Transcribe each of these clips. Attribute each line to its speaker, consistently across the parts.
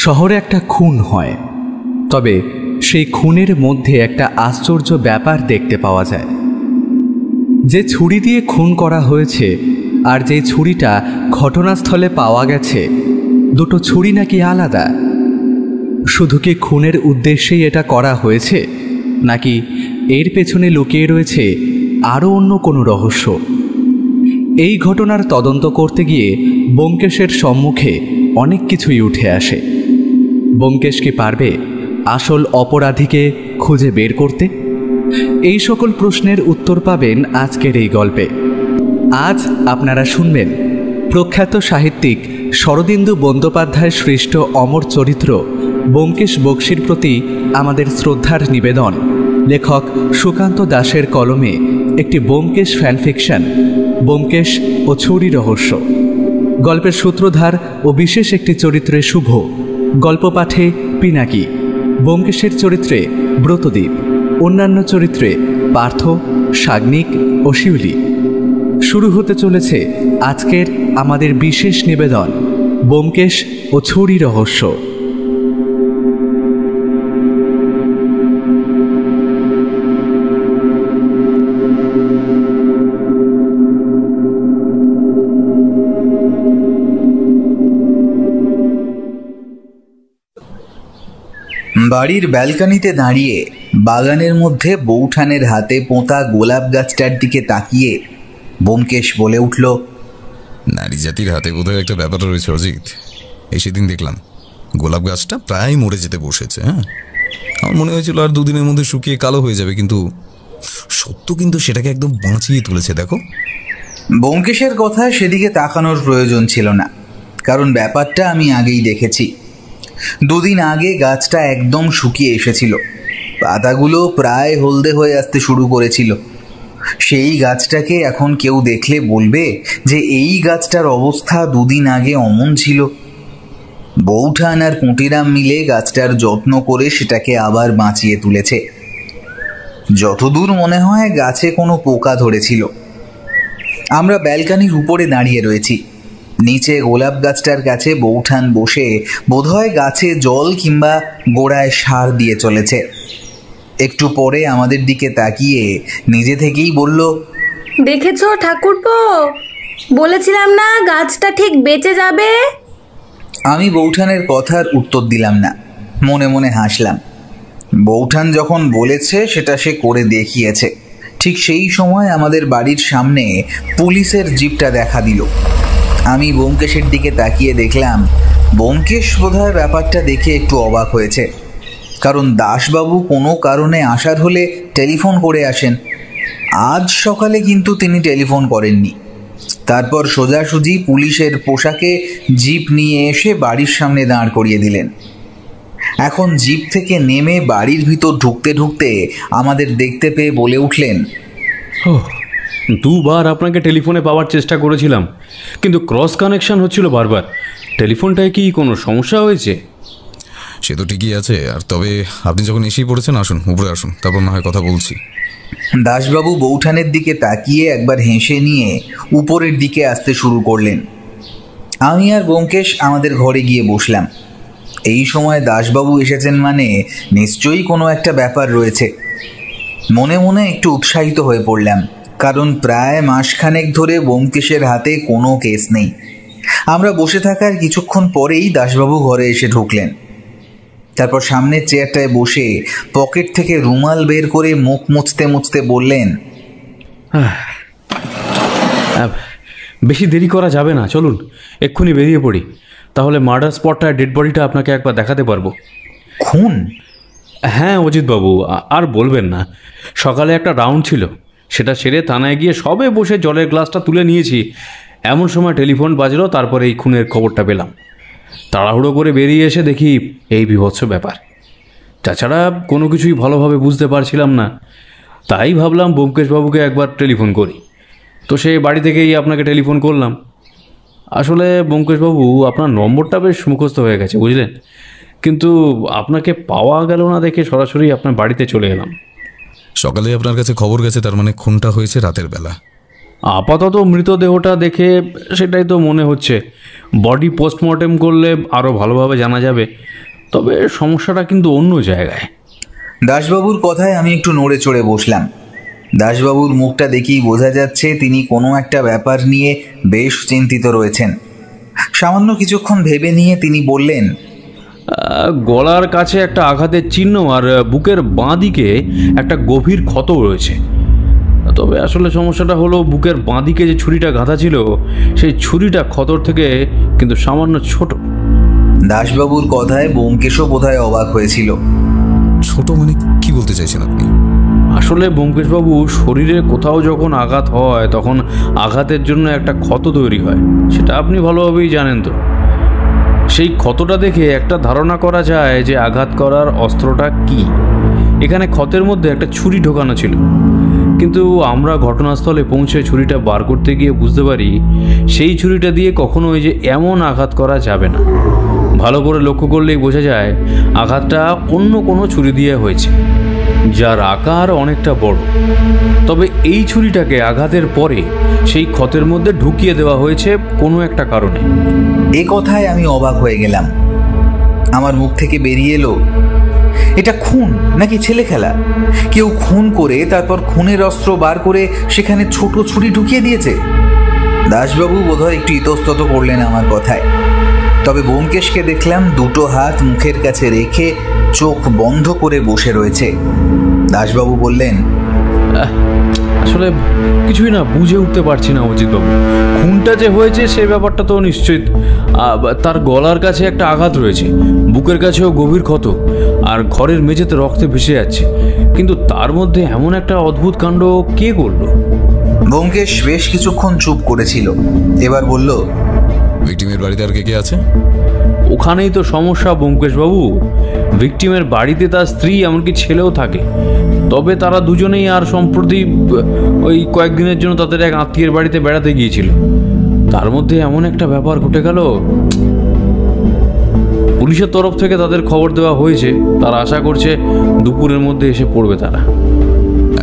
Speaker 1: শহরে একটা খুন হয়, তবে সেই খুনের মধ্যে একটা আশ্চর্য ব্যাপার দেখতে পাওয়া যায়। যে ছুরি দিয়ে খুন করা হয়েছে আর যে ছুরিটা ঘটনাস্থলে পাওয়া গেছে, দুটো ছুরি নাকি আলাদা। শুধু কি খুনের উদ্দেশ্যেই এটা করা হয়েছে, নাকি এর পেছনে লুকিয়ে রয়েছে আরও অন্য কোনো রহস্য? এই ঘটনার তদন্ত করতে গিয়ে ব্যোমকেশের সম্মুখে অনেক কিছুই উঠে আসে। ব্যোমকেশ কি পারবে আসল অপরাধীকে খুঁজে বের করতে? এই সকল প্রশ্নের উত্তর পাবেন আজকের এই গল্পে। আজ আপনারা শুনবেন প্রখ্যাত সাহিত্যিক শরদিন্দু বন্দ্যোপাধ্যায় সৃষ্ট অমর চরিত্র ব্যোমকেশ বক্সীর প্রতি আমাদের শ্রদ্ধার নিবেদন লেখক সুকান্ত দাসের কলমে একটি ব্যোমকেশ ফ্যানফিকশন, ব্যোমকেশ ও ছুরি রহস্য। গল্পের সূত্রধার ও বিশেষ একটি চরিত্রে শুভ, গল্প পাঠে পিনাকি, ব্যোমকেশের চরিত্রে ব্রতদীপ, অন্যান্য চরিত্রে পার্থ, সাগ্নিক ও শিউলি। শুরু হতে চলেছে আজকের আমাদের বিশেষ নিবেদন ব্যোমকেশ ও ছুরি রহস্য।
Speaker 2: বাড়ির ব্যালকনিতে দাঁড়িয়ে বাগানের মধ্যে বৌঠানের হাতে পোঁতা গোলাপ গাছটার দিকে তাকিয়ে ব্যোমকেশ বলে উঠল,
Speaker 3: নারী জাতির হাতে বোধহয় একটা ব্যাপার রয়েছে অজিত। এই সেদিন দেখলাম গোলাপ গাছটা প্রায় মরে যেতে বসেছে। আমার মনে হয়েছিল আর দুদিনের মধ্যে শুকিয়ে কালো হয়ে যাবে, কিন্তু সত্য কিন্তু সেটাকে একদম বাঁচিয়ে তুলেছে। দেখো,
Speaker 2: ব্যোমকেশের কথা সেদিকে তাকানোর প্রয়োজন ছিল না, কারণ ব্যাপারটা আমি আগেই দেখেছি। দুদিন আগে গাছটা একদম শুকিয়ে এসেছিল, পাতাগুলো প্রায় হলদে হয়ে আসতে শুরু করেছিল। সেই গাছটাকে এখন কেউ দেখলে বলবে যে এই গাছটার অবস্থা দুদিন আগে অমন ছিল। বৌঠান আর পুঁটিরাম মিলে গাছটার যত্ন করে সেটাকে আবার বাঁচিয়ে তুলেছে। যতদূর মনে হয় গাছে কোনো পোকা ধরেছিল। আমরা ব্যালকনির উপরে দাঁড়িয়ে রয়েছি। নিচে গোলাপ গাছটার কাছে বৌঠান বসে বোধহয় গাছে জল কিংবা গোড়ায় সার দিয়ে চলেছে। একটু পরে আমাদের দিকে তাকিয়ে নিজে থেকেই বলল,
Speaker 4: দেখেছো ঠাকুরপো, বলেছিলাম না গাছটা ঠিক বেঁচে যাবে।
Speaker 2: আমি বৌঠানের কথার উত্তর দিলাম না, মনে মনে হাসলাম। বৌঠান যখন বলেছে সেটা সে করে দেখিয়েছে। ঠিক সেই সময় আমাদের বাড়ির সামনে পুলিশের জিপটা দেখা দিল। আমি ব্যোমকেশের দিকে তাকিয়ে দেখলাম ব্যোমকেশ বোধহয় ব্যাপারটা দেখে একটু অবাক হয়েছে, কারণ দাসবাবু কোনো কারণে আসার হলে টেলিফোন করে আসেন। আজ সকালে কিন্তু তিনি টেলিফোন করেননি। তারপর সোজাসুজি পুলিশের পোশাকে জিপ নিয়ে এসে বাড়ির সামনে দাঁড় করিয়ে দিলেন। এখন জিপ থেকে নেমে বাড়ির ভিতর ঢুকতে ঢুকতে আমাদের দেখতে পেয়ে বলে উঠলেন,
Speaker 5: দুবার আপনাকে টেলিফোনে পাওয়ার চেষ্টা করেছিলাম, কিন্তু ক্রস কানেকশন হচ্ছিল বারবার। টেলিফোনটায় কি কোনো সমস্যা হয়েছে?
Speaker 3: সে তো ঠিকই আছে। আর তবে আপনি যখন এসেই পড়েছেন, আসুন উপরে আসুন, তারপর না হয় কথা বলছি।
Speaker 2: দাসবাবু বৌঠানের দিকে তাকিয়ে একবার হেসে নিয়ে উপরের দিকে আসতে শুরু করলেন। আমি আর ব্যোমকেশ আমাদের ঘরে গিয়ে বসলাম। এই সময় দাসবাবু এসেছেন মানে নিশ্চয়ই কোনো একটা ব্যাপার রয়েছে। মনে মনে একটু উৎসাহিত হয়ে পড়লাম, কারণ প্রায় মাসখানেক ধরে ব্যোমকেশের হাতে কোনো কেস নেই। আমরা বসে থাকার কিছুক্ষণ পরেই দাসবাবু ঘরে এসে ঢুকলেন। তারপর সামনের চেয়ারটায় বসে পকেট থেকে রুমাল বের করে মুখ মুছতে মুছতে বললেন,
Speaker 5: বেশি দেরি করা যাবে না, চলুন এক্ষুনি বেরিয়ে পড়ি। তাহলে মার্ডার স্পটটায় ডেড বডিটা আপনাকে একবার দেখাতে পারবো।
Speaker 2: খুন?
Speaker 5: হ্যাঁ অজিতবাবু, আর বলবেন না। সকালে একটা রাউন্ড ছিল, সেটা সেরে থানায় গিয়ে সবে বসে জলের গ্লাসটা তুলে নিয়েছি, এমন সময় টেলিফোন বাজলো। তারপরে এই খুনের খবরটা পেলাম। তাড়াহুড়ো করে বেরিয়ে এসে দেখি এই বীভৎস ব্যাপার। তাছাড়া কোনো কিছুই ভালোভাবে বুঝতে পারছিলাম না, তাই ভাবলাম ব্যোমকেশবাবুকে একবার টেলিফোন করি। তো সে বাড়ি থেকেই আপনাকে টেলিফোন করলাম। আসলে ব্যোমকেশবাবু, আপনার নম্বরটা বেশ মুখস্থ হয়ে গেছে বুঝলেন, কিন্তু আপনাকে পাওয়া গেল না দেখে সরাসরি আপনার বাড়িতে চলে এলাম।
Speaker 3: সকালে আপনার কাছে খবর গেছে, তার মানে খুনটা হয়েছে রাতের বেলা?
Speaker 5: আপাতত মৃতদেহটা দেখে সেটাই তো মনে হচ্ছে। বডি পোস্টমর্টেম করলে আরও ভালোভাবে জানা যাবে, তবে সমস্যাটা কিন্তু অন্য জায়গায়।
Speaker 2: দাসবাবুর কথায় আমি একটু নড়ে চড়ে বসলাম। দাসবাবুর মুখটা দেখেই বোঝা যাচ্ছে তিনি কোনো একটা ব্যাপার নিয়ে বেশ চিন্তিত রয়েছেন। সামান্য কিছুক্ষণ ভেবে নিয়ে তিনি বললেন,
Speaker 5: গলার কাছে একটা আঘাতের চিহ্ন আর বুকের বাঁ দিকে একটা গভীর ক্ষত রয়েছে। তবে আসলে সমস্যাটা হলো বুকের বাঁ দিকে যে ছুরিটা গাঁথা ছিল সেই ছুরিটা ক্ষতর থেকে কিন্তু সামান্য ছোট।
Speaker 2: দাসবাবুর কথায় ব্যোমকেশও বোধহয় অবাক হয়েছিল।
Speaker 3: ছোট মানে কি বলতে চাইছেন আপনি?
Speaker 5: আসলে ব্যোমকেশবাবু, শরীরে কোথাও যখন আঘাত হয় তখন আঘাতের জন্য একটা ক্ষত তৈরি হয়, সেটা আপনি ভালোভাবেই জানেন। তো সেই ক্ষতটা দেখে একটা ধারণা করা যায় যে আঘাত করার অস্ত্রটা কি। এখানে ক্ষতের মধ্যে একটা ছুরি ঢোকানো ছিল, কিন্তু আমরা ঘটনাস্থলে পৌঁছে ছুরিটা বার করতে গিয়ে বুঝতে পারি সেই ছুরিটা দিয়ে কখনোই যে এমন আঘাত করা যাবে না। ভালো করে লক্ষ্য করলেই বোঝা যায় আঘাতটা অন্য কোনো ছুরি দিয়ে হয়েছে, যার আকার অনেকটা বড়। তবে এই ছুরিটাকে আঘাতের পরে সেই ক্ষতের মধ্যে ঢুকিয়ে দেওয়া হয়েছে কোনো একটা কারণে।
Speaker 2: এ কথায় আমি অবাক হয়ে গেলাম। আমার মুখ থেকে বেরিয়ে এলো, এটা খুন নাকি ছেলে খেলা? কেউ খুন করে তারপর খুনের অস্ত্র বার করে সেখানে ছোট ছুরি ঢুকিয়ে দিয়েছে। দাসবাবু বোধহয় একটু ইতস্তত করলেন আমার কথায়। তবে ব্যোমকেশকে দেখলাম দুটো হাত মুখের কাছে রেখে চোখ বন্ধ করে বসে রয়েছে। দাসবাবু বললেন,
Speaker 5: আসলে কিছুই না বুঝে উঠতে পারছি না অজিতবাবু। খুনটা যে হয়েছে সে ব্যাপারটা তো নিশ্চিত। তার গলার কাছে একটা আঘাত রয়েছে, বুকের কাছেও গভীর ক্ষত, আর ঘরের মেঝেতে রক্তে ভেসে যাচ্ছে। কিন্তু তার মধ্যে এমন একটা অদ্ভুত কাণ্ড কে করলো?
Speaker 2: ব্যোমকেশ বেশ কিছুক্ষণ চুপ করেছিল, এবার বলল,
Speaker 3: ভিকটিমের বাড়িতে আর কে কে আছে?
Speaker 5: ওখানেই তো সমস্যা ব্যোমকেশবাবু। ভিকটিমের বাড়িতে তার স্ত্রী, এমনকি ছেলেও থাকে। তবে তারা দুজনেই আর সম্প্রতি ওই কয়েকদিনের জন্য তাদের এক আত্মীয়ের বাড়িতে বেড়াতে গিয়েছিল। তার মধ্যে এমন একটা ব্যাপার ঘটে গেল। পুলিশের তরফ থেকে তাদের খবর দেওয়া হয়েছে, তারা আশা করছে দুপুরের মধ্যে এসে পড়বে তারা।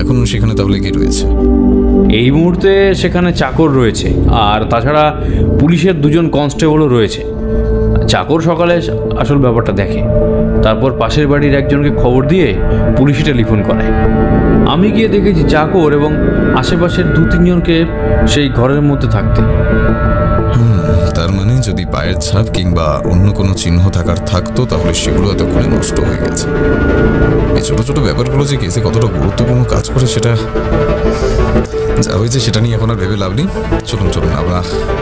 Speaker 3: এখন সেখানে তাহলে কে রয়েছে?
Speaker 5: এই মুহূর্তে সেখানে চাকর রয়েছে, আর তাছাড়া পুলিশের দুজন কনস্টেবলও রয়েছে। চাকর সকালে আসল ব্যাপারটা দেখে, তারপর পাশের বাড়ির একজনকে খবর দিয়ে পুলিশে টেলিফোন করে। আমি গিয়ে দেখেছি চাকর এবং আশেপাশের 2-3 জনকে সেই ঘরের মধ্যে থাকতে।
Speaker 3: তার মানে যদি পায়ের ছাপ কিংবা অন্য কোনো চিহ্ন থাকতো তাহলে সেগুলো এতক্ষণে নষ্ট হয়ে গেছে। এই ছোট ছোট ব্যাপারগুলো যে কেসে কতটা গুরুত্বপূর্ণ কাজ করে সেটা যা হয়েছে সেটা নিয়ে এখন আর ভেবে লাভ নেই। চলুন আমরা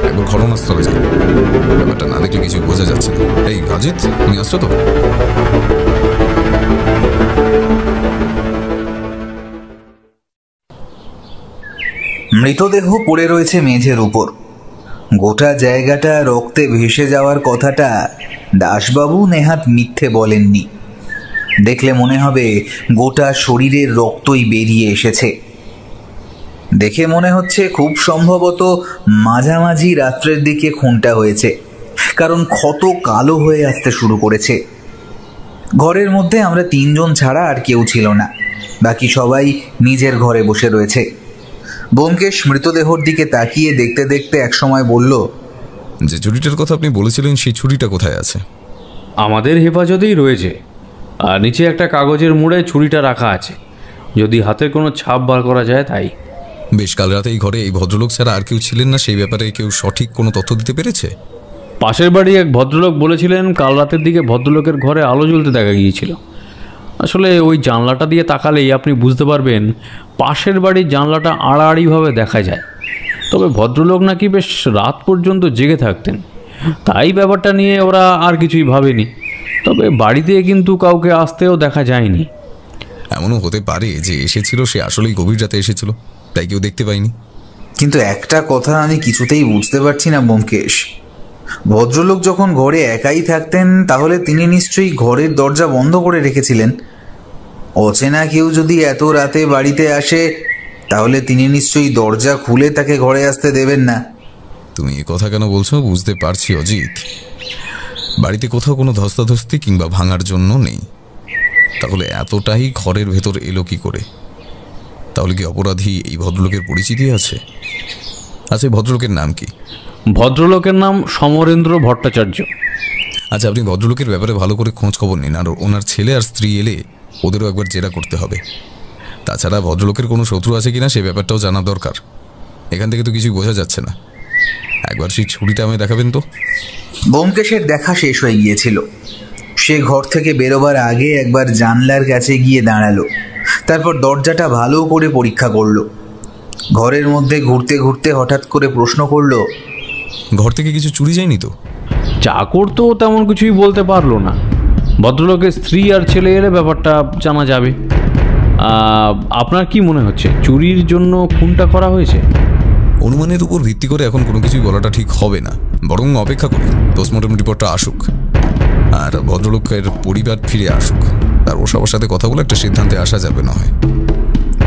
Speaker 3: একবার ঘটনাস্থলে যাই। ব্যাপারটা না দেখলে কিছু বোঝা যাচ্ছে না। এই অজিত, তুমি আসছো তো?
Speaker 2: মৃতদেহ পড়ে রয়েছে মেঝের উপর। গোটা জায়গাটা রক্তে ভেসে যাওয়ার কথাটা দাসবাবু নেহাত মিথ্যে বলেননি। দেখলে মনে হবে গোটা শরীরের রক্তই বেরিয়ে এসেছে। দেখে মনে হচ্ছে খুব সম্ভবত মাঝামাঝি রাত্রের দিকে খুনটা হয়েছে, কারণ ক্ষত কালো হয়ে আসতে শুরু করেছে। ঘরের মধ্যে আমরা 3 জন ছাড়া আর কেউ ছিল না, বাকি সবাই নিজের ঘরে বসে রয়েছে। ব্যোমকেশ মৃতদেহর দিকে তাকিয়ে দেখতে দেখতে একসময় বলল,
Speaker 3: যে ছুরিটার কথা আপনি বলেছিলেন সেই ছুরিটা কোথায় আছে?
Speaker 5: আমাদের হেফাজতেই রয়েছে, আর নিচে একটা কাগজের মোড়ে ছুরিটা রাখা আছে, যদি হাতের কোনো ছাপ বার করা যায় তাই।
Speaker 3: বেশ, কাল রাতে এই ঘরে এই ভদ্রলোক ছাড়া আর কেউ ছিলেন না? সেই ব্যাপারে কেউ সঠিক কোনো তথ্য দিতে পেরেছে?
Speaker 5: পাশের বাড়ি এক ভদ্রলোক বলেছিলেন কাল রাতের দিকে ভদ্রলোকের ঘরে আলো জ্বলতে দেখা গিয়েছিল। আসলে ওই জানলাটা দিয়ে তাকালেই আপনি বুঝতে পারবেন পাশের বাড়ির জানলাটা আড়াআড়িভাবে দেখা যায়। তবে ভদ্রলোক নাকি বেশ রাত পর্যন্ত জেগে থাকতেন, তাই ব্যাপারটা নিয়ে ওরা আর কিছুই ভাবেনি। তবে বাড়িতে কিন্তু কাউকে আসতেও দেখা যায়নি।
Speaker 3: এমনও হতে পারে যে এসেছিল সে আসলেই গভীর রাতে এসেছিল, তাই কেউ দেখতে পায়নি।
Speaker 2: কিন্তু একটা কথা আমি কিছুতেই বুঝতে পারছি না ব্যোমকেশ। ভদ্রলোক যখন ঘরে একাই থাকতেন তাহলে তিনি নিশ্চয়ই ঘরের দরজা বন্ধ করে রেখেছিলেন। অচেনা কেউ যদি এত রাতে বাড়িতে আসে তাহলে তিনি নিশ্চয়ই দরজা খুলে তাকে ঘরে আসতে দেবেন না।
Speaker 3: তুমি এ কথা কেন বলছো বুঝতে পারছি অজিত। বাড়িতে কোথাও কোনো ধস্তাধস্তি কিংবা ভাঙার জন্য নেই, তাহলে এতটাই ঘরের ভেতর এলো কি করে? তাহলে কি অপরাধী এই ভদ্রলোকের পরিচিতি আছে? আচ্ছা, ভদ্রলোকের নাম কি?
Speaker 5: ভদ্রলোকের নাম সমরেন্দ্র ভট্টাচার্য।
Speaker 3: আচ্ছা, আপনি ভদ্রলোকের ব্যাপারে ভালো করে খোঁজ খবর নিন, আর ওনার ছেলে আর স্ত্রী এলে ওদেরও একবার জেরা করতে হবে। তাছাড়া ভদ্রলোকের কোনো শত্রু আছে কিনা সে ব্যাপারটাও জানা দরকার। এখান থেকে তো কিছুই বোঝা যাচ্ছে না। একবার সেই ছুরিটা আমায় দেখাবেন তো।
Speaker 2: ব্যোমকেশের দেখা শেষ হয়ে গিয়েছিল। সে ঘর থেকে বেরোবার আগে একবার জানলার কাছে গিয়ে দাঁড়ালো, তারপর দরজাটা ভালো করে পরীক্ষা করলো। ঘরের মধ্যে ঘুরতে ঘুরতে হঠাৎ করে প্রশ্ন করলো,
Speaker 3: ঘর থেকে কিছু চুরি যায়নি তো?
Speaker 5: চাকর তো তেমন কিছুই বলতে পারলো না। ভদ্রলোকের স্ত্রী আর ছেলে এলে ব্যাপারটা জানা যাবে। আপনার কি মনে হচ্ছে চুরির জন্য খুনটা করা হয়েছে?
Speaker 3: অনুমানের উপর ভিত্তি করে এখন কোনো কিছুই বলাটা ঠিক হবে না, বরং অপেক্ষা করি পোস্টমর্টম রিপোর্টটা আসুক আর ভদ্রলোকের পরিবার ফিরে আসুক, তারপর সবার সাথে কথা বলে একটা সিদ্ধান্তে আসা যাবে না হয়।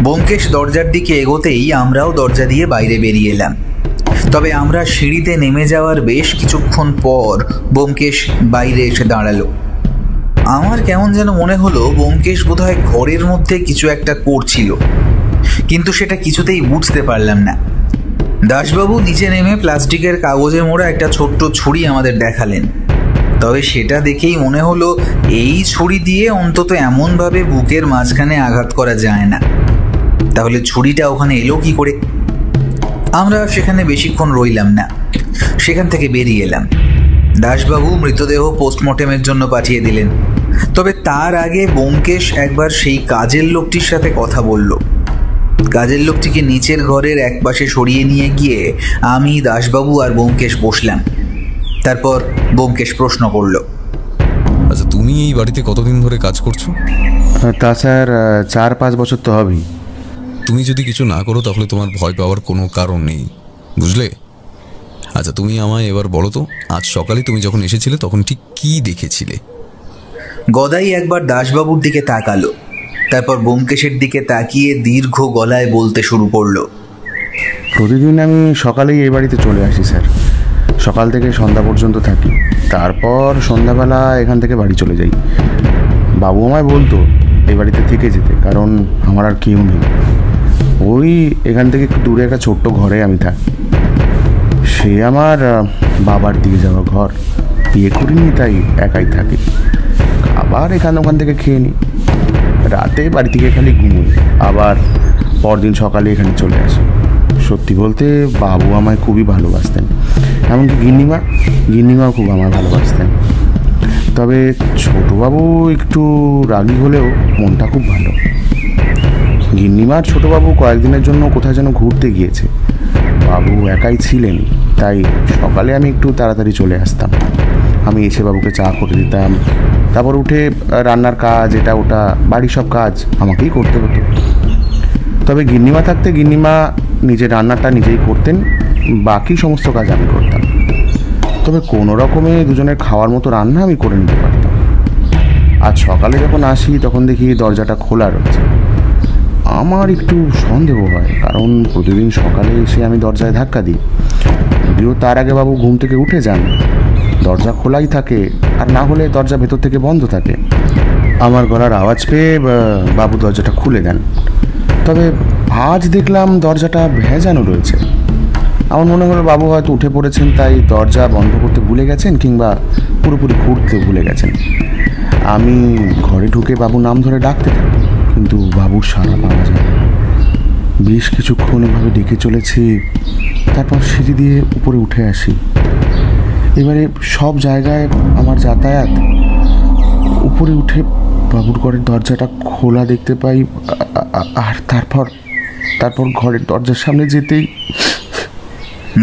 Speaker 2: ব্যোমকেশ দরজার দিকে এগোতেই আমরাও দরজা দিয়ে বাইরে বেরিয়ে এলাম। তবে আমরা সিঁড়িতে নেমে যাওয়ার বেশ কিছুক্ষণ পর ব্যোমকেশ বাইরে এসে দাঁড়ালো। আমার কেমন যেন মনে হলো ব্যোমকেশ বোধহয় ঘরের মধ্যে কিছু একটা করছিল, কিন্তু সেটা কিছুতেই বুঝতে পারলাম না। দাসবাবু নিচে নেমে প্লাস্টিকের কাগজে মোড়া একটা ছোট্ট ছুরি আমাদের দেখালেন। তবে সেটা দেখেই মনে হলো এই ছুরি দিয়ে অন্তত এমনভাবে বুকের মাঝখানে আঘাত করা যায় না। তাহলে ছুরিটা ওখানে এলো কি করে? আমরা সেখানে বেশিক্ষণ রইলাম না, সেখান থেকে বেরিয়ে এলাম। দাসবাবু মৃতদেহ পোস্টমর্টেমের জন্য পাঠিয়ে দিলেন। তবে তার আগে ব্যোমকেশ একবার সেই কাজের লোকটির সাথে কথা বলল। কাজের লোকটিকে নিচের ঘরের একপাশে সরিয়ে নিয়ে গিয়ে আমি, দাসবাবু আর ব্যোমকেশ বসলাম। তারপর ব্যোমকেশ প্রশ্ন করল,
Speaker 3: আচ্ছা, তুমি এই বাড়িতে কতদিন ধরে কাজ করছো?
Speaker 6: তা স্যার 4-5 বছর তো হবেই।
Speaker 3: তুমি যদি কিছু না করো তাহলে তোমার ভয় পাওয়ার কোনো কারণ নেই, বুঝলে? আচ্ছা, তুমি আমায় এবার বলো তো, আজ সকালে তুমি যখন এসেছিলে তখন ঠিক কি দেখেছিলে?
Speaker 2: গদাই একবার দাসবাবুর দিকে তাকালো, তারপর ব্যোমকেশের দিকে তাকিয়ে দীর্ঘ গলায় বলতে শুরু করলো,
Speaker 6: প্রতিদিন আমি সকালেই এই বাড়িতে চলে আসি স্যার। সকাল থেকে সন্ধ্যা পর্যন্ত থাকি, তারপর সন্ধ্যাবেলা এখান থেকে বাড়ি চলে যাই। বাবু আমায় বলতো এই বাড়িতে থেকে যেতে, কারণ আমার আর কেউ নেই। ওই এখান থেকে একটু দূরে একটা ছোট্ট ঘরে আমি থাকি। সে আমার বাবার দিয়ে যাওয়া ঘর, বিয়ে করিনি তাই একাই থাকি। আবার ওখান থেকে খেয়ে নিই, রাতে বাড়ি থেকে খালি ঘুমোই, আবার পরদিন সকালে এখানে চলে আসি। সত্যি বলতে বাবু আমায় খুবই ভালোবাসতেন, এমনকি গিন্নিমাও খুব আমায় ভালোবাসতেন। তবে ছোটবাবু একটু রাগী হলেও মনটা খুব ভালো। গিন্নিমার ছোটবাবু কয়েকদিনের জন্য কোথায় যেন ঘুরতে গিয়েছে। বাবু একাই ছিলেন, তাই সকালে আমি একটু তাড়াতাড়ি চলে আসতাম। আমি এসে বাবুকে চা করে দিতাম, তারপর উঠে রান্নার কাজ, এটা ওটা বাড়ির সব কাজ আমাকেই করতে হতো। তবে গিন্নিমা থাকতে গিন্নিমা নিজের রান্নাটা নিজেই করতেন, বাকি সমস্ত কাজ আমি করতাম। তবে কোনো রকমে দুজনের খাওয়ার মতো রান্না আমি করে নিতে পারতাম। আজ সকালে যখন আসি তখন দেখি দরজাটা খোলা রয়েছে। আমার একটু সন্দেহ হয়, কারণ প্রতিদিন সকালে এসে আমি দরজায় ধাক্কা দিই। যদিও তার আগে বাবু ঘুম থেকে উঠে যান, দরজা খোলাই থাকে, আর না হলে দরজা ভেতর থেকে বন্ধ থাকে। আমার গলার আওয়াজ পেয়ে বাবু দরজাটা খুলে দেন। তবে আজ দেখলাম দরজাটা ভেজানো রয়েছে। আমার মনে হলো বাবু হয়তো উঠে পড়েছেন, তাই দরজা বন্ধ করতে ভুলে গেছেন, কিংবা পুরোপুরি খুঁড়তে ভুলে গেছেন। আমি ঘরে ঢুকে বাবুর নাম ধরে ডাকতে থাকি, কিন্তু বাবুর সাড়া পাওয়া যায় না। বেশ কিছুক্ষণ এভাবে ডেকে চলেছি, তারপর সিঁড়ি দিয়ে উপরে উঠে আসি। এবারে সব জায়গায় আমার যাতায়াত। উপরে উঠে বাবুর ঘরের দরজাটা খোলা দেখতে পাই, আর তারপর ঘরের দরজার সামনে যেতেই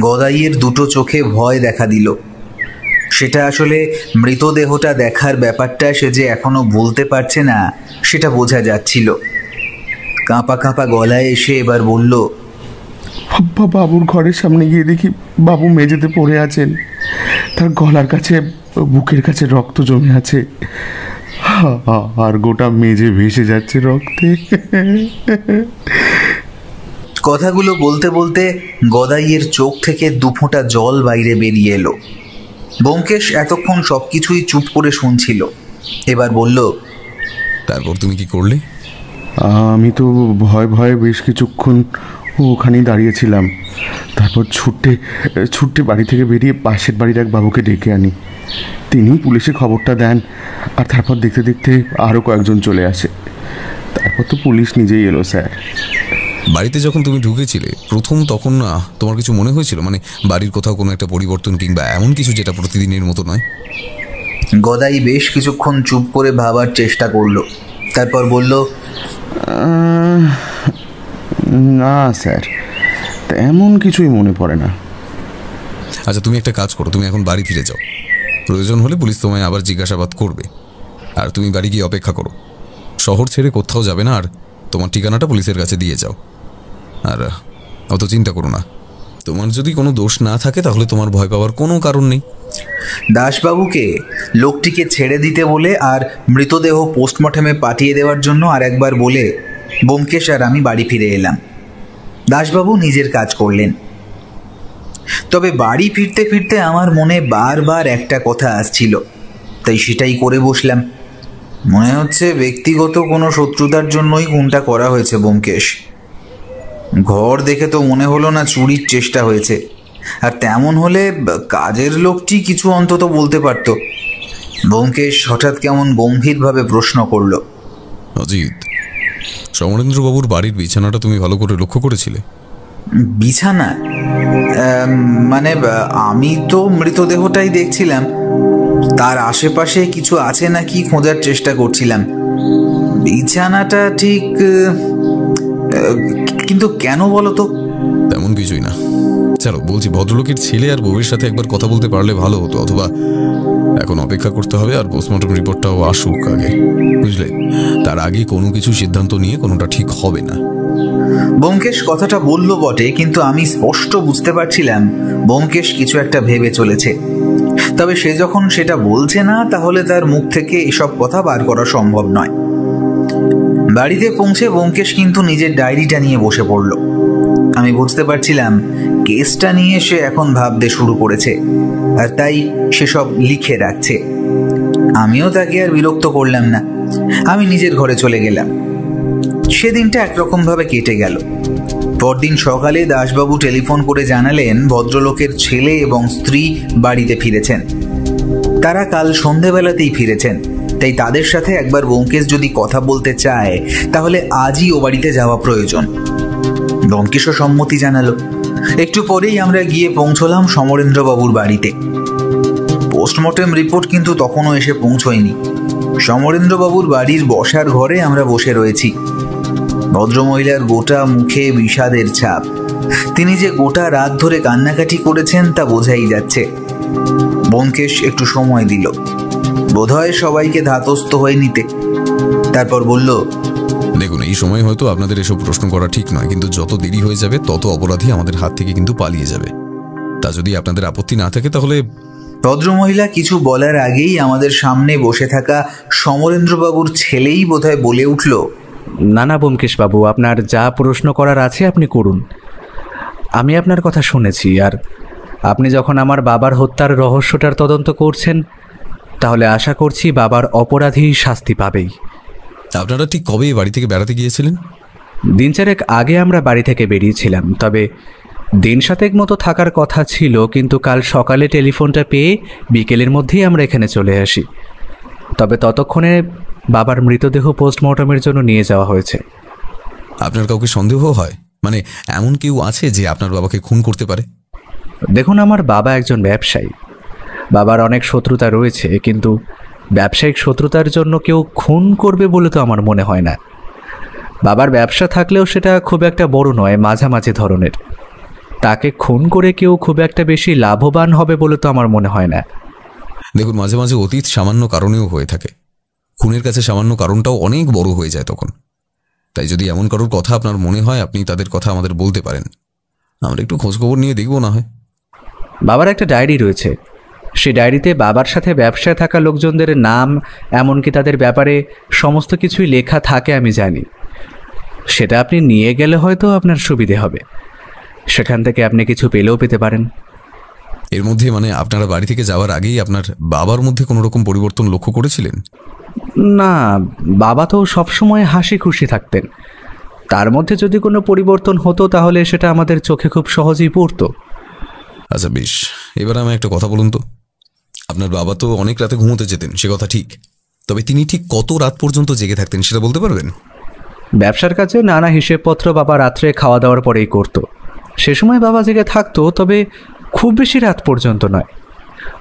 Speaker 2: গদাইয়ের দুটো চোখে ভয় দেখা দিল। সেটা আসলে মৃতদেহটা দেখার ব্যাপারটা সে যে এখনো বলতে পারছে না সেটা বোঝা যাচ্ছিল। কাঁপা কাঁপা গলায় এসে এবার বলল,
Speaker 6: বাবুর ঘরের সামনে গিয়ে দেখি বাবু মেঝেতে পড়ে আছেন, তার গলার কাছে, বুকের কাছে রক্ত জমে আছে, আর গোটা মেঝে ভেসে যাচ্ছে রক্তে।
Speaker 2: কথাগুলো বলতে বলতে গদাইয়ের চোখ থেকে দুফোঁটা জল বাইরে বেরিয়ে এলো। ব্যোমকেশ এতক্ষণ সবকিছুই চুপ করে শুনছিল। এবার বলল,
Speaker 3: তারপর তুমি কি করলে?
Speaker 6: আমি তো ভয়ে ভয়ে বেশ কিছুক্ষণ ওখানেই দাঁড়িয়েছিলাম। তারপর ছুটে বাড়ি থেকে বেরিয়ে পাশের বাড়ির এক বাবুকে ডেকে আনি। তিনি পুলিশে খবরটা দেন, আর তারপর দেখতে দেখতে আরও কয়েকজন চলে আসে। তারপর তো পুলিশ নিজেই এলো স্যার।
Speaker 3: বাড়িতে যখন তুমি ঢুকেছিলে প্রথম, তখন না তোমার কিছু মনে হয়েছিল, মানে বাড়ির কোথাও কোনো একটা পরিবর্তন কিংবা এমন কিছু যেটা প্রতিদিনের মতো নয়?
Speaker 2: গদাই বেশ কিছুক্ষণ চুপ করে ভাবার চেষ্টা করলো, তারপর বলল,
Speaker 6: না স্যার, তেমন কিছুই মনে পড়ে না।
Speaker 3: আচ্ছা, তুমি একটা কাজ করো, তুমি এখন বাড়ি ফিরে যাও। প্রয়োজন হলে পুলিশ তোমায় আবার জিজ্ঞাসাবাদ করবে, আর তুমি বাড়ি গিয়ে অপেক্ষা করো। শহর ছেড়ে কোথাও যাবে না, আর তোমার ঠিকানাটা পুলিশের কাছে দিয়ে যাও। আর অত চিন্তা করো না, তোমার যদি কোনো দোষ না থাকে তাহলে তোমার ভয় পাওয়ার কোনো কারণ নেই।
Speaker 2: দাসবাবুকে লোকটিকে ছেড়ে দিতে বলে আর মৃতদেহ পোস্টমর্টমে পাঠিয়ে দেওয়ার জন্য আর একবার বলে ব্যোমকেশ আর আমি বাড়ি ফিরে এলাম। দাসবাবু নিজের কাজ করলেন। তবে বাড়ি ফিরতে ফিরতে আমার মনে বারবার একটা কথা আসছিল, তাই সেটাই করে বসলাম। মনে হচ্ছে ব্যক্তিগত কোনো শত্রুতার জন্যই খুনটা করা হয়েছে ব্যোমকেশ। ঘর দেখে তো মনে হলো না চুরির চেষ্টা হয়েছে, আর তেমন হলে কাজের লোকটি কিছু অন্তত বলতে পারত। ব্যোমকেশ হঠাৎ কেমন গম্ভীরভাবে প্রশ্ন করল,
Speaker 3: অজিত, সমরেন্দ্রবাবুর বাড়ির বিছানাটা তুমি ভালো করে লক্ষ্য করেছিলে?
Speaker 2: বিছানা? মানে আমি তো মৃতদেহটাই দেখছিলাম, তার আশেপাশে কিছু আছে নাকি খোঁজার চেষ্টা করছিলাম। বিছানাটা ঠিক, কিন্তু কেন বলো তো?
Speaker 3: তেমন কিছুই না। চলো বলছি, ভদ্রলোকের ছেলে আর বউয়ের সাথে একবার কথা বলতে পারলে ভালো হতো, অথবা এখন অপেক্ষা করতে হবে আর পোস্টমর্টম রিপোর্টটাও আসুক আগে, বুঝলে? তার আগে কোনো কিছু সিদ্ধান্ত নিয়ে কোনোটা ঠিক হবে না।
Speaker 2: ব্যোমকেশ কথাটা বলল বটে, কিন্তু আমি স্পষ্ট বুঝতে পারছিলাম ব্যোমকেশ কিছু একটা ভেবে চলেছে। তবে সে যখন সেটা বলছে না, তাহলে তার মুখ থেকে এসব কথা বার করা সম্ভব নয়। বাড়িতে পৌঁছে ব্যোমকেশ কিন্তু নিজের ডায়েরিটা নিয়ে বসে পড়ল। আমি বুঝতে পারছিলাম কেসটা নিয়ে সে এখন ভাবতে শুরু করেছে, আর তাই সেসব লিখে রাখছে। আমিও তাকে আর বিরক্ত করলাম না, আমি নিজের ঘরে চলে গেলাম। সেদিনটা একরকম ভাবে কেটে গেল। পরদিন সকালে দাসবাবু টেলিফোন করে জানালেন ভদ্রলোকের ছেলে এবং স্ত্রী বাড়িতে ফিরেছেন। তারা কাল সন্ধেবেলাতেই ফিরেছেন, তাই তাদের সাথে একবার ব্যোমকেশ যদি কথা বলতে চায় তাহলে আজই ও বাড়িতে যাওয়া প্রয়োজন। ব্যোমকেশও সম্মতি জানালো। একটু পরেই আমরা গিয়ে পৌঁছলাম সমরেন্দ্রবাবুর বাড়িতে। পোস্টমর্টেম রিপোর্ট কিন্তু তখনও এসে পৌঁছয়নি। সমরেন্দ্রবাবুর বাড়ির বসার ঘরে আমরা বসে রয়েছি। ভদ্রমহিলার গোটা মুখে বিষাদের ছাপ। তিনি যে গোটা রাত ধরে কান্নাকাটি করেছেন তা বোঝাই যাচ্ছে। ব্যোমকেশ একটু সময় দিল, বোধহয় সবাইকে ধাতস্থ হয়ে নিতে। তারপর বলল,
Speaker 3: দেখুন, এই সময় হয়তো আপনাদের এসব প্রশ্ন করা ঠিক নয়, কিন্তু যত দেরি হয়ে যাবে তত অপরাধী আমাদের হাত থেকে কিন্তু পালিয়ে যাবে। তা যদি আপনাদের আপত্তি না থাকে তাহলে।
Speaker 2: ভদ্রমহিলা কিছু বলার আগেই আমাদের সামনে বসে থাকা সমরেন্দ্রবাবুর ছেলেই বোধহয় বলে উঠল,
Speaker 1: না না ব্যোমকেশ বাবু, আপনার যা প্রশ্ন করার আছে আপনি করুন। আমি আপনার কথা শুনেছি, আর আপনি যখন আমার বাবার হত্যার রহস্যটার তদন্ত করছেন তাহলে আশা করছি বাবার অপরাধী শাস্তি পাবেই।
Speaker 3: আপনারা ঠিক কবে বাড়ি থেকে বেড়াতে গিয়েছিলেন?
Speaker 1: দিন চারেক আগে আমরা বাড়ি থেকে বেরিয়েছিলাম, তবে দিন সাতেক মতো থাকার কথা ছিল, কিন্তু কাল সকালে টেলিফোনটা পেয়ে বিকেলের মধ্যেই আমরা এখানে চলে আসি। তবে ততক্ষণে বাবার মৃতদেহ পোস্টমর্টমের জন্য নিয়ে যাওয়া হয়েছে।
Speaker 3: আপনার কাউকে সন্দেহ হয়? মানে এমন কেউ আছে যে আপনার বাবাকে খুন করতে পারে?
Speaker 1: দেখুন, আমার বাবা একজন ব্যবসায়ী, বাবার অনেক শত্রুতা রয়েছে, কিন্তু ব্যবসায়িক শত্রুতার জন্য কেউ খুন করবে বলে তো আমার মনে হয় না। বাবার ব্যবসা থাকলেও সেটা খুব একটা বড় নয়, মাঝামাঝি ধরনের। তাকে খুন করে কেউ খুব একটা বেশি লাভবান হবে বলে তো আমার মনে হয় না।
Speaker 3: দেখুন, মাঝে মাঝে অতীত সামান্য কারণেও হয়ে থাকে। খুনের কাছে সামান্য কারণটাও অনেক বড় হয়ে যায় তখন। তাই যদি এমন কারোর কথা আপনার মনে হয়, আপনি তাদের কথা আমাদের বলতে পারেন, আমরা একটু খোঁজখবর নিয়ে দেখব না হয়।
Speaker 1: বাবার একটা ডায়েরি রয়েছে, সেই ডায়েরিতে বাবার সাথে ব্যবসায় থাকা লোকজনদের নাম, এমনকি তাদের ব্যাপারে সমস্ত কিছুই লেখা থাকে আমি জানি। সেটা আপনি নিয়ে গেলে হয়তো আপনার সুবিধে হবে, সেখান থেকে আপনি কিছু পেলেও পেতে পারেন।
Speaker 3: এর মধ্যে মানে আপনারা বাড়ি থেকে যাওয়ার আগেই আপনার বাবার মধ্যে কোনো রকম পরিবর্তন লক্ষ্য করেছিলেন?
Speaker 1: না, বাবা তো সবসময় হাসি খুশি থাকতেন, তার মধ্যে যদি কোনো পরিবর্তন হতো তাহলে সেটা আমাদের চোখে খুব সহজেই পড়তো।
Speaker 3: আচ্ছা বেশ, এবার আমি একটা কথা বলুন তো। আপনার বাবা তো অনেক রাতে ঘুমোতে যেতেন, সে কথা ঠিক, তবে তিনি ঠিক কত রাত পর্যন্ত জেগে থাকতেন সেটা বলতে পারবেন?
Speaker 1: ব্যবসার কাজে নানা হিসেবপত্র বাবা রাত্রে খাওয়া দাওয়ার পরেই করতো। সে সময় বাবা জেগে থাকতো, তবে খুব বেশি রাত পর্যন্ত নয়,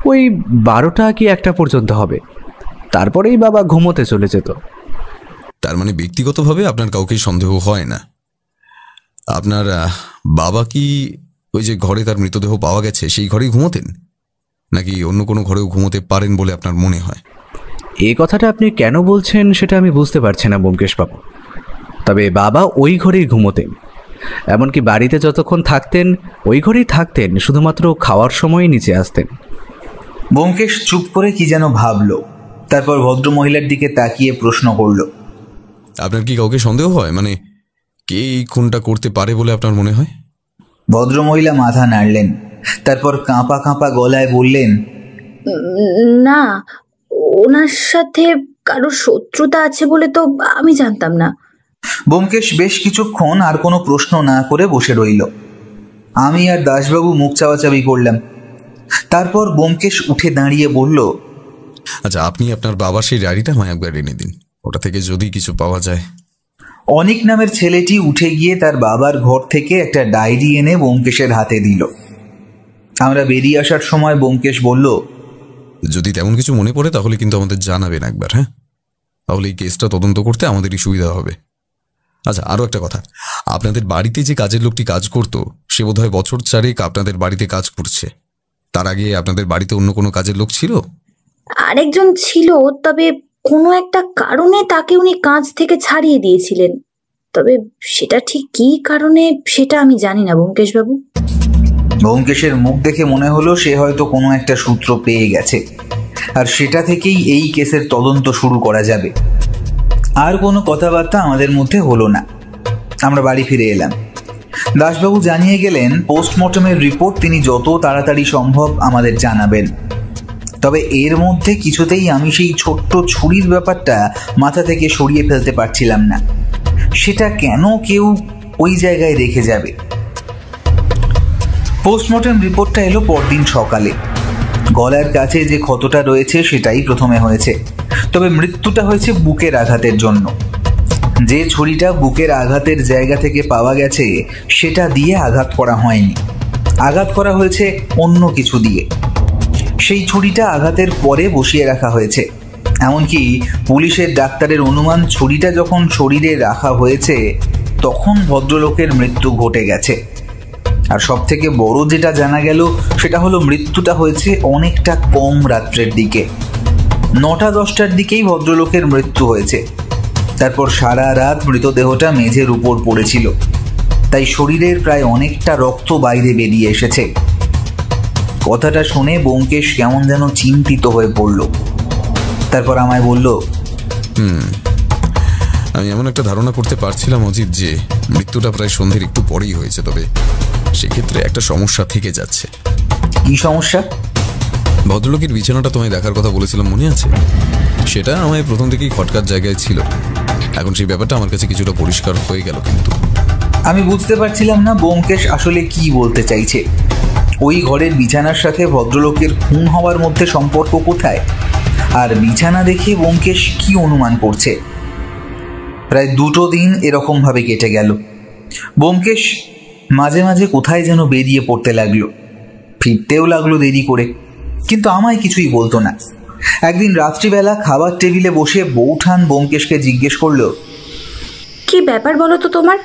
Speaker 1: ওই 12টা কি 1টা পর্যন্ত হবে, তারপরেই বাবা ঘুমোতে চলে যেত।
Speaker 3: তার মানে ব্যক্তিগতভাবে আপনার কাউকেই সন্দেহ হয় না। আপনার বাবা কি ওই যে ঘরে তার মৃতদেহ পাওয়া গেছে সেই ঘরেই ঘুমোতেন, নাকি অন্য কোনো ঘরেও ঘুমোতে পারেন বলে আপনার মনে হয়?
Speaker 1: এই কথাটা আপনি কেন বলছেন সেটা আমি বুঝতে পারছি না ব্যোমকেশবাবু, তবে বাবা ওই ঘরেই ঘুমোতেন, এমনকি বাড়িতে যতক্ষণ থাকতেন ওই ঘরেই থাকতেন, শুধুমাত্র খাওয়ার সময়ই নিচে আসতেন।
Speaker 2: ব্যোমকেশ চুপ করে কি যেন ভাবলো, তারপর ভদ্রমহিলার দিকে তাকিয়ে প্রশ্ন করল,
Speaker 3: আপনার কি কাউকে সন্দেহ হয়, মানে কে এই খুনটা করতে পারে বলে আপনার মনে হয়?
Speaker 2: ভদ্রমহিলা মাথা নাড়লেন, তারপর কাঁপা কাঁপা গলায় বললেন,
Speaker 4: না, ওনার সাথে কারো শত্রুতা আছে বলে তো আমি জানতাম না।
Speaker 2: ব্যোমকেশ বেশ কিছুক্ষণ আর কোনো প্রশ্ন না করে বসে রইল। আমি আর দাসবাবু মুখ চাওয়াচাবি করলাম। তারপর ব্যোমকেশ উঠে দাঁড়িয়ে বলল,
Speaker 3: আচ্ছা, আপনি আপনার বাবার সেই ডায়েরিটা আমায় একবার এনে দিন, ওটা থেকে যদি কিছু পাওয়া যায়।
Speaker 2: অনিক নামের ছেলেটি উঠে গিয়ে তার বাবার ঘর থেকে একটা ডায়েরি এনে ব্যোমকেশের হাতে দিল। আমরা বেরিয়ে আসার সময় ব্যোমকেশ বলল,
Speaker 3: যদি তেমন কিছু মনে পড়ে তাহলে কিন্তু আমাদের জানাবেন একবার, হ্যাঁ? তাহলে এই কেসটা তদন্ত করতে আমাদেরই সুবিধা হবে। আচ্ছা, আরও একটা কথা, আপনাদের বাড়িতে যে কাজের লোকটি কাজ করতো সে বোধহয় বছর 4 আপনাদের বাড়িতে কাজ করছে। তার আগে আপনাদের বাড়িতে অন্য কোনো কাজের লোক ছিল?
Speaker 4: আরেকজন ছিল, তবে কোনো একটা কারণে তাকে উনি কাজ থেকে ছাড়িয়ে দিয়েছিলেন, তবে সেটা ঠিক কী কারণে সেটা আমি জানি না ব্যোমকেশবাবু।
Speaker 2: ব্যোমকেশের মুখ দেখে মনে হলো সে হয়তো কোনো একটা সূত্র পেয়ে গেছে, আর সেটা থেকেই এই কেসের তদন্ত শুরু করা যাবে। আর কোনো কথাবার্তা আমাদের মধ্যে হলো না। আমরা বাড়ি ফিরে এলাম। দাসবাবু জানিয়ে গেলেন পোস্টমর্টমের রিপোর্ট তিনি যত তাড়াতাড়ি সম্ভব আমাদের জানাবেন। তবে এর মধ্যে কিছুতেই আমি সেই ছোট্ট ছুরির ব্যাপারটা মাথা থেকে সরিয়ে ফেলতে পারছিলাম না। সেটা কেন কেউ ওই জায়গায় রেখে যাবে? পোস্টমর্টম রিপোর্টটা এলো পরদিন সকালে। গলার কাছে যে ক্ষতটা রয়েছে সেটাই প্রথমে হয়েছে, তবে মৃত্যুটা হয়েছে বুকের আঘাতের জন্য। যে ছুরিটা বুকের আঘাতের জায়গা থেকে পাওয়া গেছে সেটা দিয়ে আঘাত করা হয়নি, আঘাত করা হয়েছে অন্য কিছু দিয়ে। সেই ছুরিটা আঘাতের পরে বসিয়ে রাখা হয়েছে, এমনকি পুলিশের ডাক্তারের অনুমান ছুরিটা যখন শরীরে রাখা হয়েছে তখন ভদ্রলোকের মৃত্যু ঘটে গেছে। আর সব থেকে বড় যেটা জানা গেল সেটা হলো মৃত্যুটা হয়েছে অনেকটা কম রাত্রের দিকে, 9টা-10টার দিকেই ভদ্রলোকের মৃত্যু হয়েছে। তারপর সারা রাত মৃতদেহটা মেঝের উপর পড়েছিল, তাই শরীরের প্রায় অনেকটা রক্ত বাইরে বেরিয়ে এসেছে। কথাটা শুনে ব্যোমকেশ কেমন যেন চিন্তিত হয়ে পড়ল। তারপর আমায় বলল,
Speaker 3: আমি এমন একটা ধারণা করতে পারছিলাম অজিত যে মৃত্যুটা প্রায় সন্ধ্যের একটু পরেই হয়েছে, তবে সেক্ষেত্রে একটা সমস্যা থেকে যাচ্ছে।
Speaker 2: কি সমস্যা?
Speaker 3: ভদ্রলোকের বিছানাটা তোমায় দেখার কথা বলেছিলাম, মনে আছে? সেটা আমায় প্রথম থেকেই খটকার জায়গায় ছিল। এখন সেই ব্যাপারটা আমার কাছে কিছুটা পরিষ্কার হয়ে গেল। কিন্তু
Speaker 2: আমি বুঝতে পারছিলাম না ব্যোমকেশ আসলে কি বলতে চাইছে। ওই ঘরের বিছানার সাথে ভদ্রলোকের খুন হওয়ার মধ্যে সম্পর্ক কোথায়? আর বিছানা দেখে ব্যোমকেশ কি অনুমান করছে? প্রায় 2টো দিন এরকমভাবে কেটে গেল। ব্যোমকেশ মাঝে মাঝে কোথায় যেন বেরিয়ে পড়তে লাগলো, ফিরতেও লাগলো দেরি করে, কিন্তু আমায় কিছুই বলতো না। একদিন রাত্রিবেলা খাবার টেবিলে বসে বৌঠান ব্যোমকেশকে জিজ্ঞেস করলো,
Speaker 4: কি ব্যাপার বলো তো তোমার?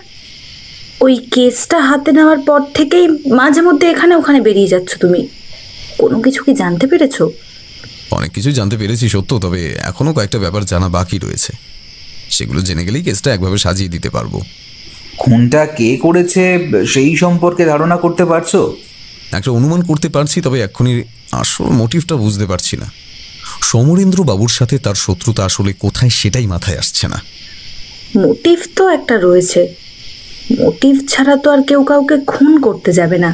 Speaker 4: ওই কেসটা হাতে নেওয়ার পর থেকেই মাঝে মধ্যে এখানে ওখানে বেরিয়ে যাচ্ছ তুমি, কোনো কিছু কি জানতে পেরেছো?
Speaker 3: অনেক কিছুই জানতে পেরেছি সত্য, তবে এখনো কয়েকটা ব্যাপার জানা বাকি রয়েছে। সেগুলো জেনে গেলেই কেসটা একভাবে সাজিয়ে দিতে পারবো।
Speaker 2: খুনটা কে করেছে সেই সম্পর্কে ধারণা করতে পারছো?
Speaker 3: একটা অনুমান করতে পারছি, তবে এক্ষুনি আসল মোটিভটা বুঝতে পারছি না। সমরেন্দ্র বাবুর সাথে তার শত্রুতা আসলে কোথায় সেটাই মাথায় আসছে না।
Speaker 4: মোটিভ তো একটা রয়েছে, মোটিভ ছাড়া তো আর কেউ কাউকে খুন করতে যাবে না।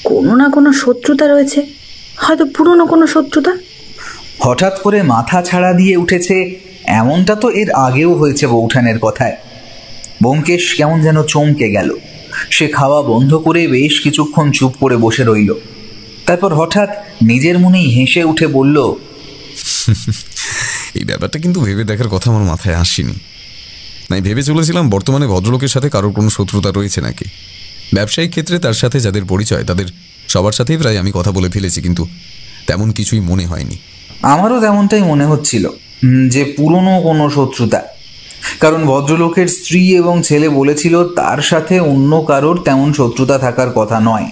Speaker 4: কোনো না কোনো শত্রুতা রয়েছে, হয়তো পুরনো কোনো শত্রুতা।
Speaker 2: হঠাৎ করে মাথা ছাড়া দিয়ে উঠেছে এমনটা তো এর আগেও হয়েছে বৌঠানের কথায়। ব্যোমকেশ কেমন যেন চমকে গেল। সে খাওয়া বন্ধ করে বেশ কিছুক্ষণ চুপ করে বসে রইল। তারপর হঠাৎ নিজের মনেই হেসে উঠে বলল,
Speaker 3: এই ব্যাপারটা কিন্তু ভেবে দেখার কথা আমার মাথায় আসেনি। নাই ভেবে চলেছিলাম বর্তমানে ভদ্রলোকের সাথে কারোর কোনো শত্রুতা রয়েছে নাকি। ব্যবসায়িক ক্ষেত্রে তার সাথে যাদের পরিচয় তাদের সবার সাথেই প্রায় আমি কথা বলে ফেলেছি, কিন্তু তেমন কিছুই মনে হয়নি।
Speaker 2: আমারও তেমনটাই মনে হচ্ছিল যে পুরনো কোনো শত্রুতা, কারণ ভদ্রলোকের স্ত্রী এবং ছেলে বলেছিল তার সাথে অন্য কারোর তেমন শত্রুতা থাকার কথা নয়।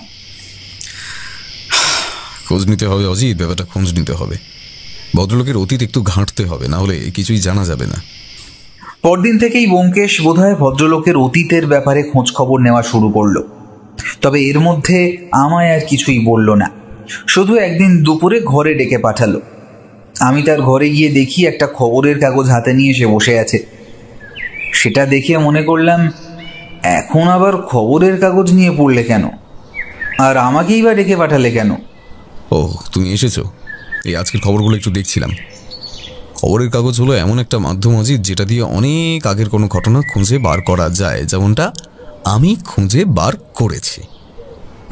Speaker 3: খোঁজ নিতে হবে অজিত, ব্যাপারটা খোঁজ নিতে হবে। ভদ্রলোকের অতীত একটু ঘাঁটতে হবে, না হলে কিছুই জানা যাবে না।
Speaker 2: পরদিন থেকেই ব্যোমকেশ বোধহয় ভদ্রলোকের অতীতের ব্যাপারে খোঁজ খবর নেওয়া শুরু করলো। তবে এর মধ্যে আমায় আর কিছুই বলল না, শুধু একদিন দুপুরে ঘরে ডেকে পাঠালো। আমি তার ঘরে গিয়ে দেখি একটা খবরের কাগজ হাতে নিয়ে সে বসে আছে। সেটা দেখে মনে করলাম, এখন আবার খবরের কাগজ নিয়ে পড়লে কেন, আর আমাকেই বা ডেকে পাঠালে কেন?
Speaker 3: ও, তুমি এসেছো? এই আজকের খবরগুলো একটু দেখছিলাম। খবরের কাগজ হলো এমন একটা মাধ্যম অজিত, যেটা দিয়ে অনেক আগের কোনো ঘটনা খুঁজে বার করা যায়, যেমনটা আমি খুঁজে বার করেছি।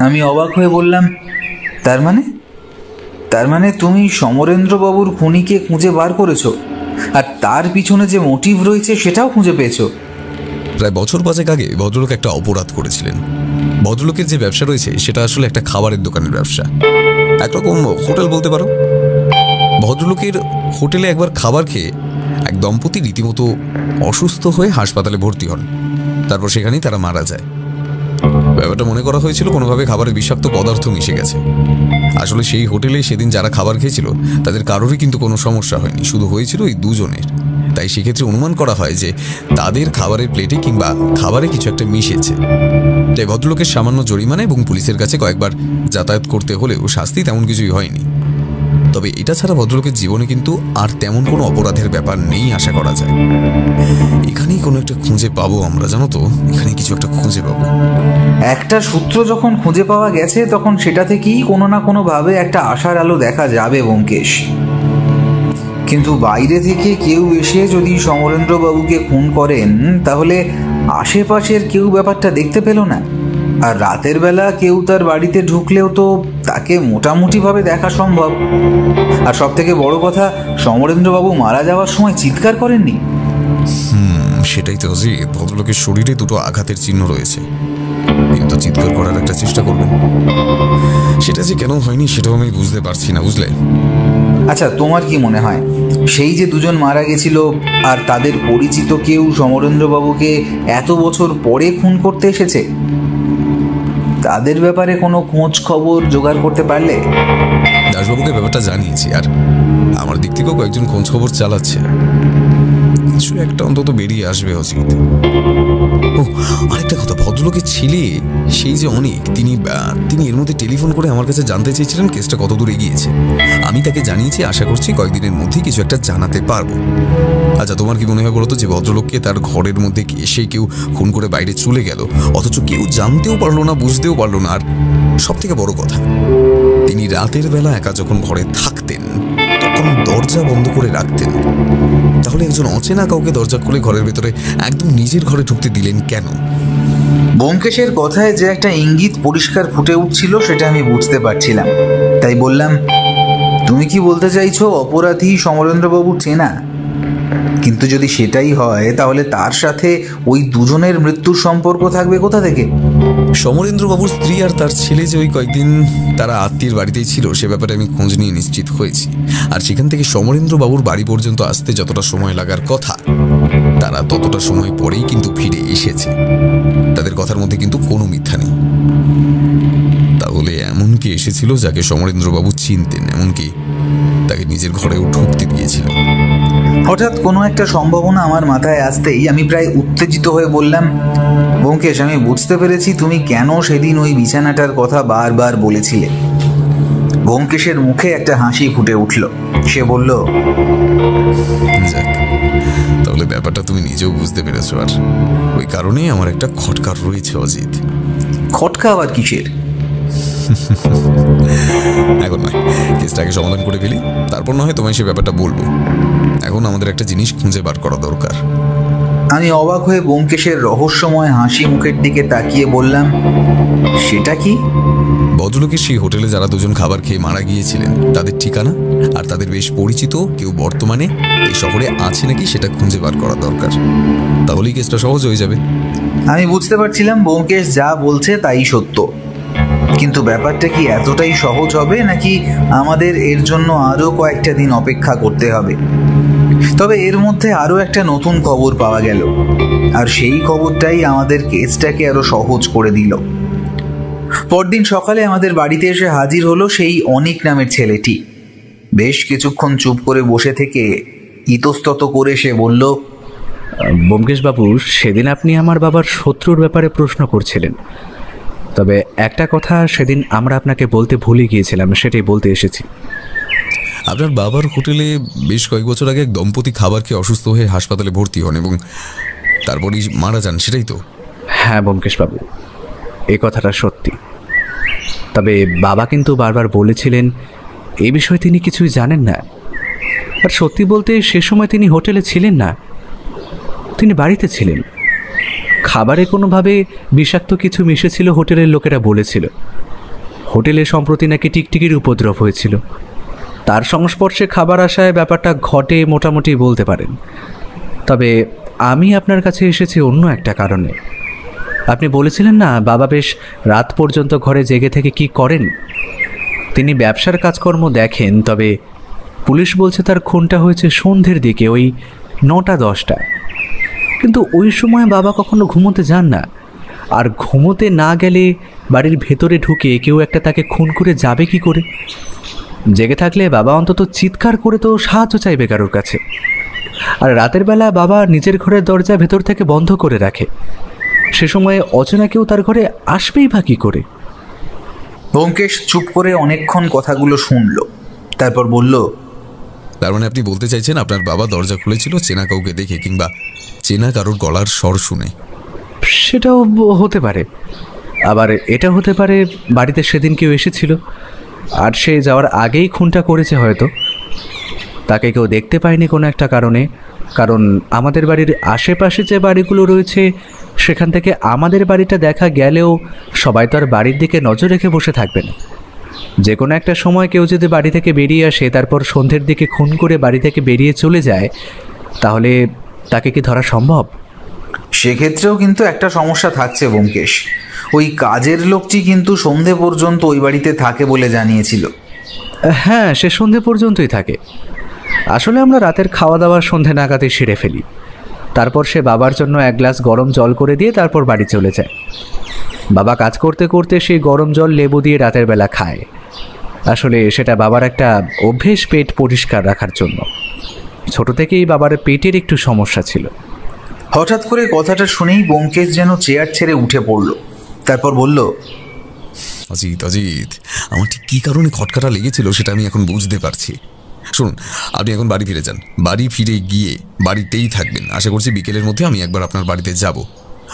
Speaker 2: আমি অবাক হয়ে বললাম, তার মানে তুমি সমরেন্দ্রবাবুর খুনিকে খুঁজে বার করেছো, আর তার পিছনে যে মোটিভ রয়েছে সেটাও খুঁজে পেয়েছো?
Speaker 3: প্রায় বছর 5 আগে ভদ্রলোক একটা অপরাধ করেছিলেন। ভদ্রলোকের যে ব্যবসা রয়েছে সেটা আসলে একটা খাবারের দোকানের ব্যবসা, একরকম হোটেল বলতে পারো। ভদ্রলোকের হোটেলে একবার খাবার খেয়ে এক দম্পতি রীতিমতো অসুস্থ হয়ে হাসপাতালে ভর্তি হন। তারপর সেখানেই তারা মারা যায়। ব্যাপারটা মনে করা হয়েছিল কোনোভাবে খাবারে বিষাক্ত পদার্থ মিশে গেছে। আসলে সেই হোটেলে সেদিন যারা খাবার খেয়েছিল তাদের কারোরই কিন্তু কোনো সমস্যা হয়নি, শুধু হয়েছিল এই দুজনের। তাই সেক্ষেত্রে অনুমান করা হয় যে তাদের খাবারের প্লেটে কিংবা খাবারে কিছু একটা মিশেছে। তাই ভদ্রলোকের সামান্য জরিমানা এবং পুলিশের কাছে কয়েকবার যাতায়াত করতে হলেও শাস্তি তেমন কিছুই হয়নি। তবে এটা ছাড়া ভদ্রলোকের জীবনে কিন্তু আর তেমন কোনো অপরাধের ব্যাপার নেই আশা করা যায়। এখানেই কোনো একটা খুঁজে পাবো আমরা, জানো তো, এখানে কিছু একটা খুঁজে পাবো।
Speaker 2: একটা সূত্র যখন খুঁজে পাওয়া গেছে তখন সেটা থেকেই কোনো না কোনোভাবে একটা আশার আলো দেখা যাবে ব্যোমকেশ। কিন্তু বাইরে থেকে কেউ এসে যদি সমরেন্দ্রবাবুকে খুন করেন, তাহলে আশেপাশের কেউ ব্যাপারটা দেখতে পেল না, আর রাতের বেলা কেউ তার বাড়িতে ঢুকলেও তো তাকে মোটামুটিভাবে দেখা সম্ভব। আর সব থেকে বড় কথা, সমরেন্দ্রবাবু মারা যাওয়ার সময় চিৎকার করেননি।
Speaker 3: সেটাই তো অজিত, ভদ্রলোকের শরীরে 2টো আঘাতের চিহ্ন রয়েছে, কিন্তু চিৎকার করার একটা চেষ্টা করবেন। সেটা যে কেন হয়নি সেটাও আমি বুঝতে পারছি না, বুঝলে?
Speaker 2: আচ্ছা, তোমার কি মনে হয় সেই যে দুজন মারা গেছিল আর তাদের পরিচিত কেউ সমরেন্দ্রবাবুকে এত বছর পরে খুন করতে এসেছে, তাদের ব্যাপারে কোনো খোঁজ খবর জোগাড় করতে পারলে?
Speaker 3: দাসবাবুকে ব্যাপারটা জানিয়েছি, আর আমার দিক থেকেও কয়েকজন খোঁজ খবর চালাচ্ছে। কিছু একটা অন্তত বেরিয়ে আসবে অজিত। ও, আরেকটা কথা, ভদ্রলোকের ছেলে সেই যে অনেক, তিনি এর মধ্যে টেলিফোন করে আমার কাছে জানতে চেয়েছিলেন কেসটা কত দূর এগিয়েছে। আমি তাকে জানিয়েছি, আশা করছি কয়েকদিনের মধ্যেই কিছু একটা জানাতে পারবো। আচ্ছা, তোমার কি মনে হয় বলো তো, যে ভদ্রলোককে তার ঘরের মধ্যে এসে কেউ খুন করে বাইরে চলে গেল, অথচ কেউ জানতেও পারলো না, বুঝতেও পারলো না, আর সব থেকে বড় কথা, তিনি রাতের বেলা একা যখন ঘরে থাকতেন তখন দরজা বন্ধ করে রাখতেন, তাহলে একজন অচেনা কাউকে দরজা খুলে ঘরের ভেতরে একদম নিজের ঘরে ঢুকতে দিলেন কেন?
Speaker 2: ব্যোমকেশের কথায় যে একটা ইঙ্গিত পরিষ্কার ফুটে উঠছিল সেটা আমি বুঝতে পারছিলাম। তাই বললাম, তুমি কি বলতে চাইছো অপরাধী সমরেন্দ্রবাবু চেনা? কিন্তু যদি সেটাই হয়, তাহলে তার সাথে ওই দুজনের মৃত্যুর সম্পর্ক থাকবে কোথা থেকে?
Speaker 3: সমরেন্দ্রবাবুর স্ত্রী আর তার ছেলে যে ওই কয়েকদিন তারা আত্মীয়ের বাড়িতেই ছিল, সে ব্যাপারে আমি খোঁজ নিয়ে নিশ্চিত হয়েছি। আর সেখান থেকে সমরেন্দ্রবাবুর বাড়ি পর্যন্ত আসতে যতটা সময় লাগার কথা, তারা ততটা সময় পরেই কিন্তু ফিরে এসেছে। তাদের কথার মধ্যে কিন্তু কোনো মিথ্যা নেই। তাহলে এমন কি এসেছিল যাকে সমরেন্দ্রবাবু চিনতেন, এমনকি তাকে নিজের ঘরেও ঢুকতে দিয়েছিল?
Speaker 2: হঠাৎ কোনো একটা সম্ভাবনা আমার মাথায় আসতেই আমি প্রায় উত্তেজিত হয়ে বললাম, ব্যোমকেশ, আমি বুঝতে পেরেছি তুমি কেন সেদিন ওই বিছানাটার কথা বারবার বলেছিলে। ব্যোমকেশের মুখে একটা হাসি ফুটে উঠল। সে বলল,
Speaker 3: যাক, তাহলে ব্যাপারটা তুমি নিজেও বুঝতে পেরেছো, আর ওই কারণেই আমার একটা খটকা রয়েছে অজিত।
Speaker 2: খটকা আবার কিসের?
Speaker 3: এখন নয়, কেসটাকে সমাধান করে ফেলি, তারপর না হয় তোমায় সে ব্যাপারটা বলবো। এখন আমাদের একটা জিনিস খুঁজে বার করা দরকার।
Speaker 2: আমি অবাক হয়ে ব্যোমকেশের রহস্যময় হাসি মুখের দিকে তাকিয়ে বললাম, সেটা কি?
Speaker 3: ভদ্রলোকের সেই হোটেলে যারা দুজন খাবার খেয়ে মারা গিয়েছিলেন তাদের ঠিকানা আর তাদের বেশ পরিচিত কেউ বর্তমানে এই শহরে আছে নাকি সেটা খুঁজে বার করা দরকার। তাহলেই কেসটা সহজ হয়ে যাবে।
Speaker 2: আমি বুঝতে পারছিলাম ব্যোমকেশ যা বলছে তাই সত্য, কিন্তু ব্যাপারটা কি এতটাই সহজ হবে নাকি আমাদের এর জন্য আরও কয়েকটা দিন অপেক্ষা করতে হবে? তবে এর মধ্যে আরও একটা নতুন খবর পাওয়া গেল, আর সেই খবরটাই আমাদের কেসটাকে আরও সহজ করে দিল। পরদিন সকালে আমাদের বাড়িতে এসে হাজির হলো সেই অনিক নামের ছেলেটি। বেশ কিছুক্ষণ চুপ করে বসে থেকে ইতস্তত করে সে বলল,
Speaker 1: ব্যোমকেশবাবু, সেদিন আপনি আমার বাবার শত্রুর ব্যাপারে প্রশ্ন করছিলেন, তবে একটা কথা সেদিন আমরা আপনাকে বলতে ভুলে গিয়েছিলাম, সেটাই বলতে এসেছি।
Speaker 3: আপনার বাবার হোটেলে বেশ কয়েক বছর আগে এক দম্পতি খাবার খেয়ে অসুস্থ হয়ে হাসপাতালে ভর্তি হন এবং তারপরই মারা যান, সেটাই তো?
Speaker 1: হ্যাঁ ব্যোমকেশবাবু, এই কথাটা সত্যি। তবে বাবা কিন্তু বারবার বলেছিলেন এই বিষয়ে তিনি কিছুই জানেন না। আর সত্যি বলতে সে সময় তিনি হোটেলে ছিলেন না, তিনি বাড়িতে ছিলেন। খাবারে কোনোভাবে বিষাক্ত কিছু মিশেছিল হোটেলের লোকেরা বলেছিল। হোটেলে সম্প্রতি নাকি টিকটিকির উপদ্রব হয়েছিল, তার সংস্পর্শে খাবার আসায় ব্যাপারটা ঘটে মোটামুটি বলতে পারেন। তবে আমি আপনার কাছে এসেছি অন্য একটা কারণে। আপনি বলেছিলেন না বাবা বেশ রাত পর্যন্ত ঘরে জেগে থেকে কি করেন? তিনি ব্যবসার কাজকর্ম দেখেন, তবে পুলিশ বলছে তার খুনটা হয়েছে সন্ধ্যের দিকে, ওই 9টা-10টা। কিন্তু ওই সময় বাবা কখনো ঘুমোতে যান না, আর ঘুমোতে না গেলে বাড়ির ভেতরে ঢুকে কেউ একটা তাকে খুন করে যাবে কি করে? জেগে থাকলে বাবা অন্তত চিৎকার করে তো সাহায্য চাইবে কারোর কাছে। আর রাতের বেলা বাবা নিজের ঘরের দরজা ভেতর থেকে বন্ধ করে রাখে, সে সময় অচেনা কেউ তার ঘরে আসবেই বা কী করে?
Speaker 2: ব্যোমকেশ চুপ করে অনেকক্ষণ কথাগুলো শুনল, তারপর বলল,
Speaker 3: তার মানে আপনি বলতে চাইছেন আপনার বাবা দরজা খুলেছিল চেনা কাউকে দেখে কিংবা চেনা কারোর গলার স্বর শুনে?
Speaker 1: সেটাও হতে পারে, আবার এটা হতে পারে বাড়িতে সেদিন কেউ এসেছিল আর সে যাওয়ার আগেই খুনটা করেছে হয়তো। তাকে কেউ দেখতে পায়নি কোনো একটা কারণে, কারণ আমাদের বাড়ির আশেপাশে যে বাড়িগুলো রয়েছে সেখান থেকে আমাদের বাড়িটা দেখা গেলেও সবাই তো আর বাড়ির দিকে নজর রেখে বসে থাকবে না। যে কোনো একটা সময় কেউ যদি বাড়ি থেকে বেরিয়ে আসে, তারপর সন্ধ্যের দিকে খুন করে বাড়ি থেকে বেরিয়ে চলে যায়, তাহলে তাকে কি ধরা সম্ভব?
Speaker 2: সেক্ষেত্রেও কিন্তু একটা সমস্যা থাকছে ব্যোমকেশ। ওই কাজের লোকটি কিন্তু সন্ধে পর্যন্ত ওই বাড়িতে থাকে বলে জানিয়েছিল।
Speaker 1: হ্যাঁ, সে সন্ধে পর্যন্তই থাকে। আসলে আমরা রাতের খাওয়া দাওয়া সন্ধে নাগাদই সেরে ফেলি, তারপর সে বাবার জন্য 1 গ্লাস গরম জল করে দিয়ে তারপর বাড়ি চলে যায়। বাবা কাজ করতে করতে সেই গরম জল লেবু দিয়ে রাতের বেলা খায়। আসলে সেটা বাবার একটা অভ্যেস, পেট পরিষ্কার রাখার জন্য। ছোট থেকেই বাবার পেটের একটু সমস্যা ছিল।
Speaker 2: হঠাৎ করে কথাটা শুনেই ব্যোমকেশ যেন চেয়ার ছেড়ে উঠে পড়ল, তারপর বলল,
Speaker 3: অজিত, আমার ঠিক কী কারণে খটকাটা লেগেছিল সেটা আমি এখন বুঝতে পারছি। শুনুন, আপনি এখন বাড়ি ফিরে যান, বাড়ি ফিরে গিয়ে বাড়িতেই থাকবেন। আশা করছি বিকেলের মধ্যে আমি একবার আপনার বাড়িতে যাব।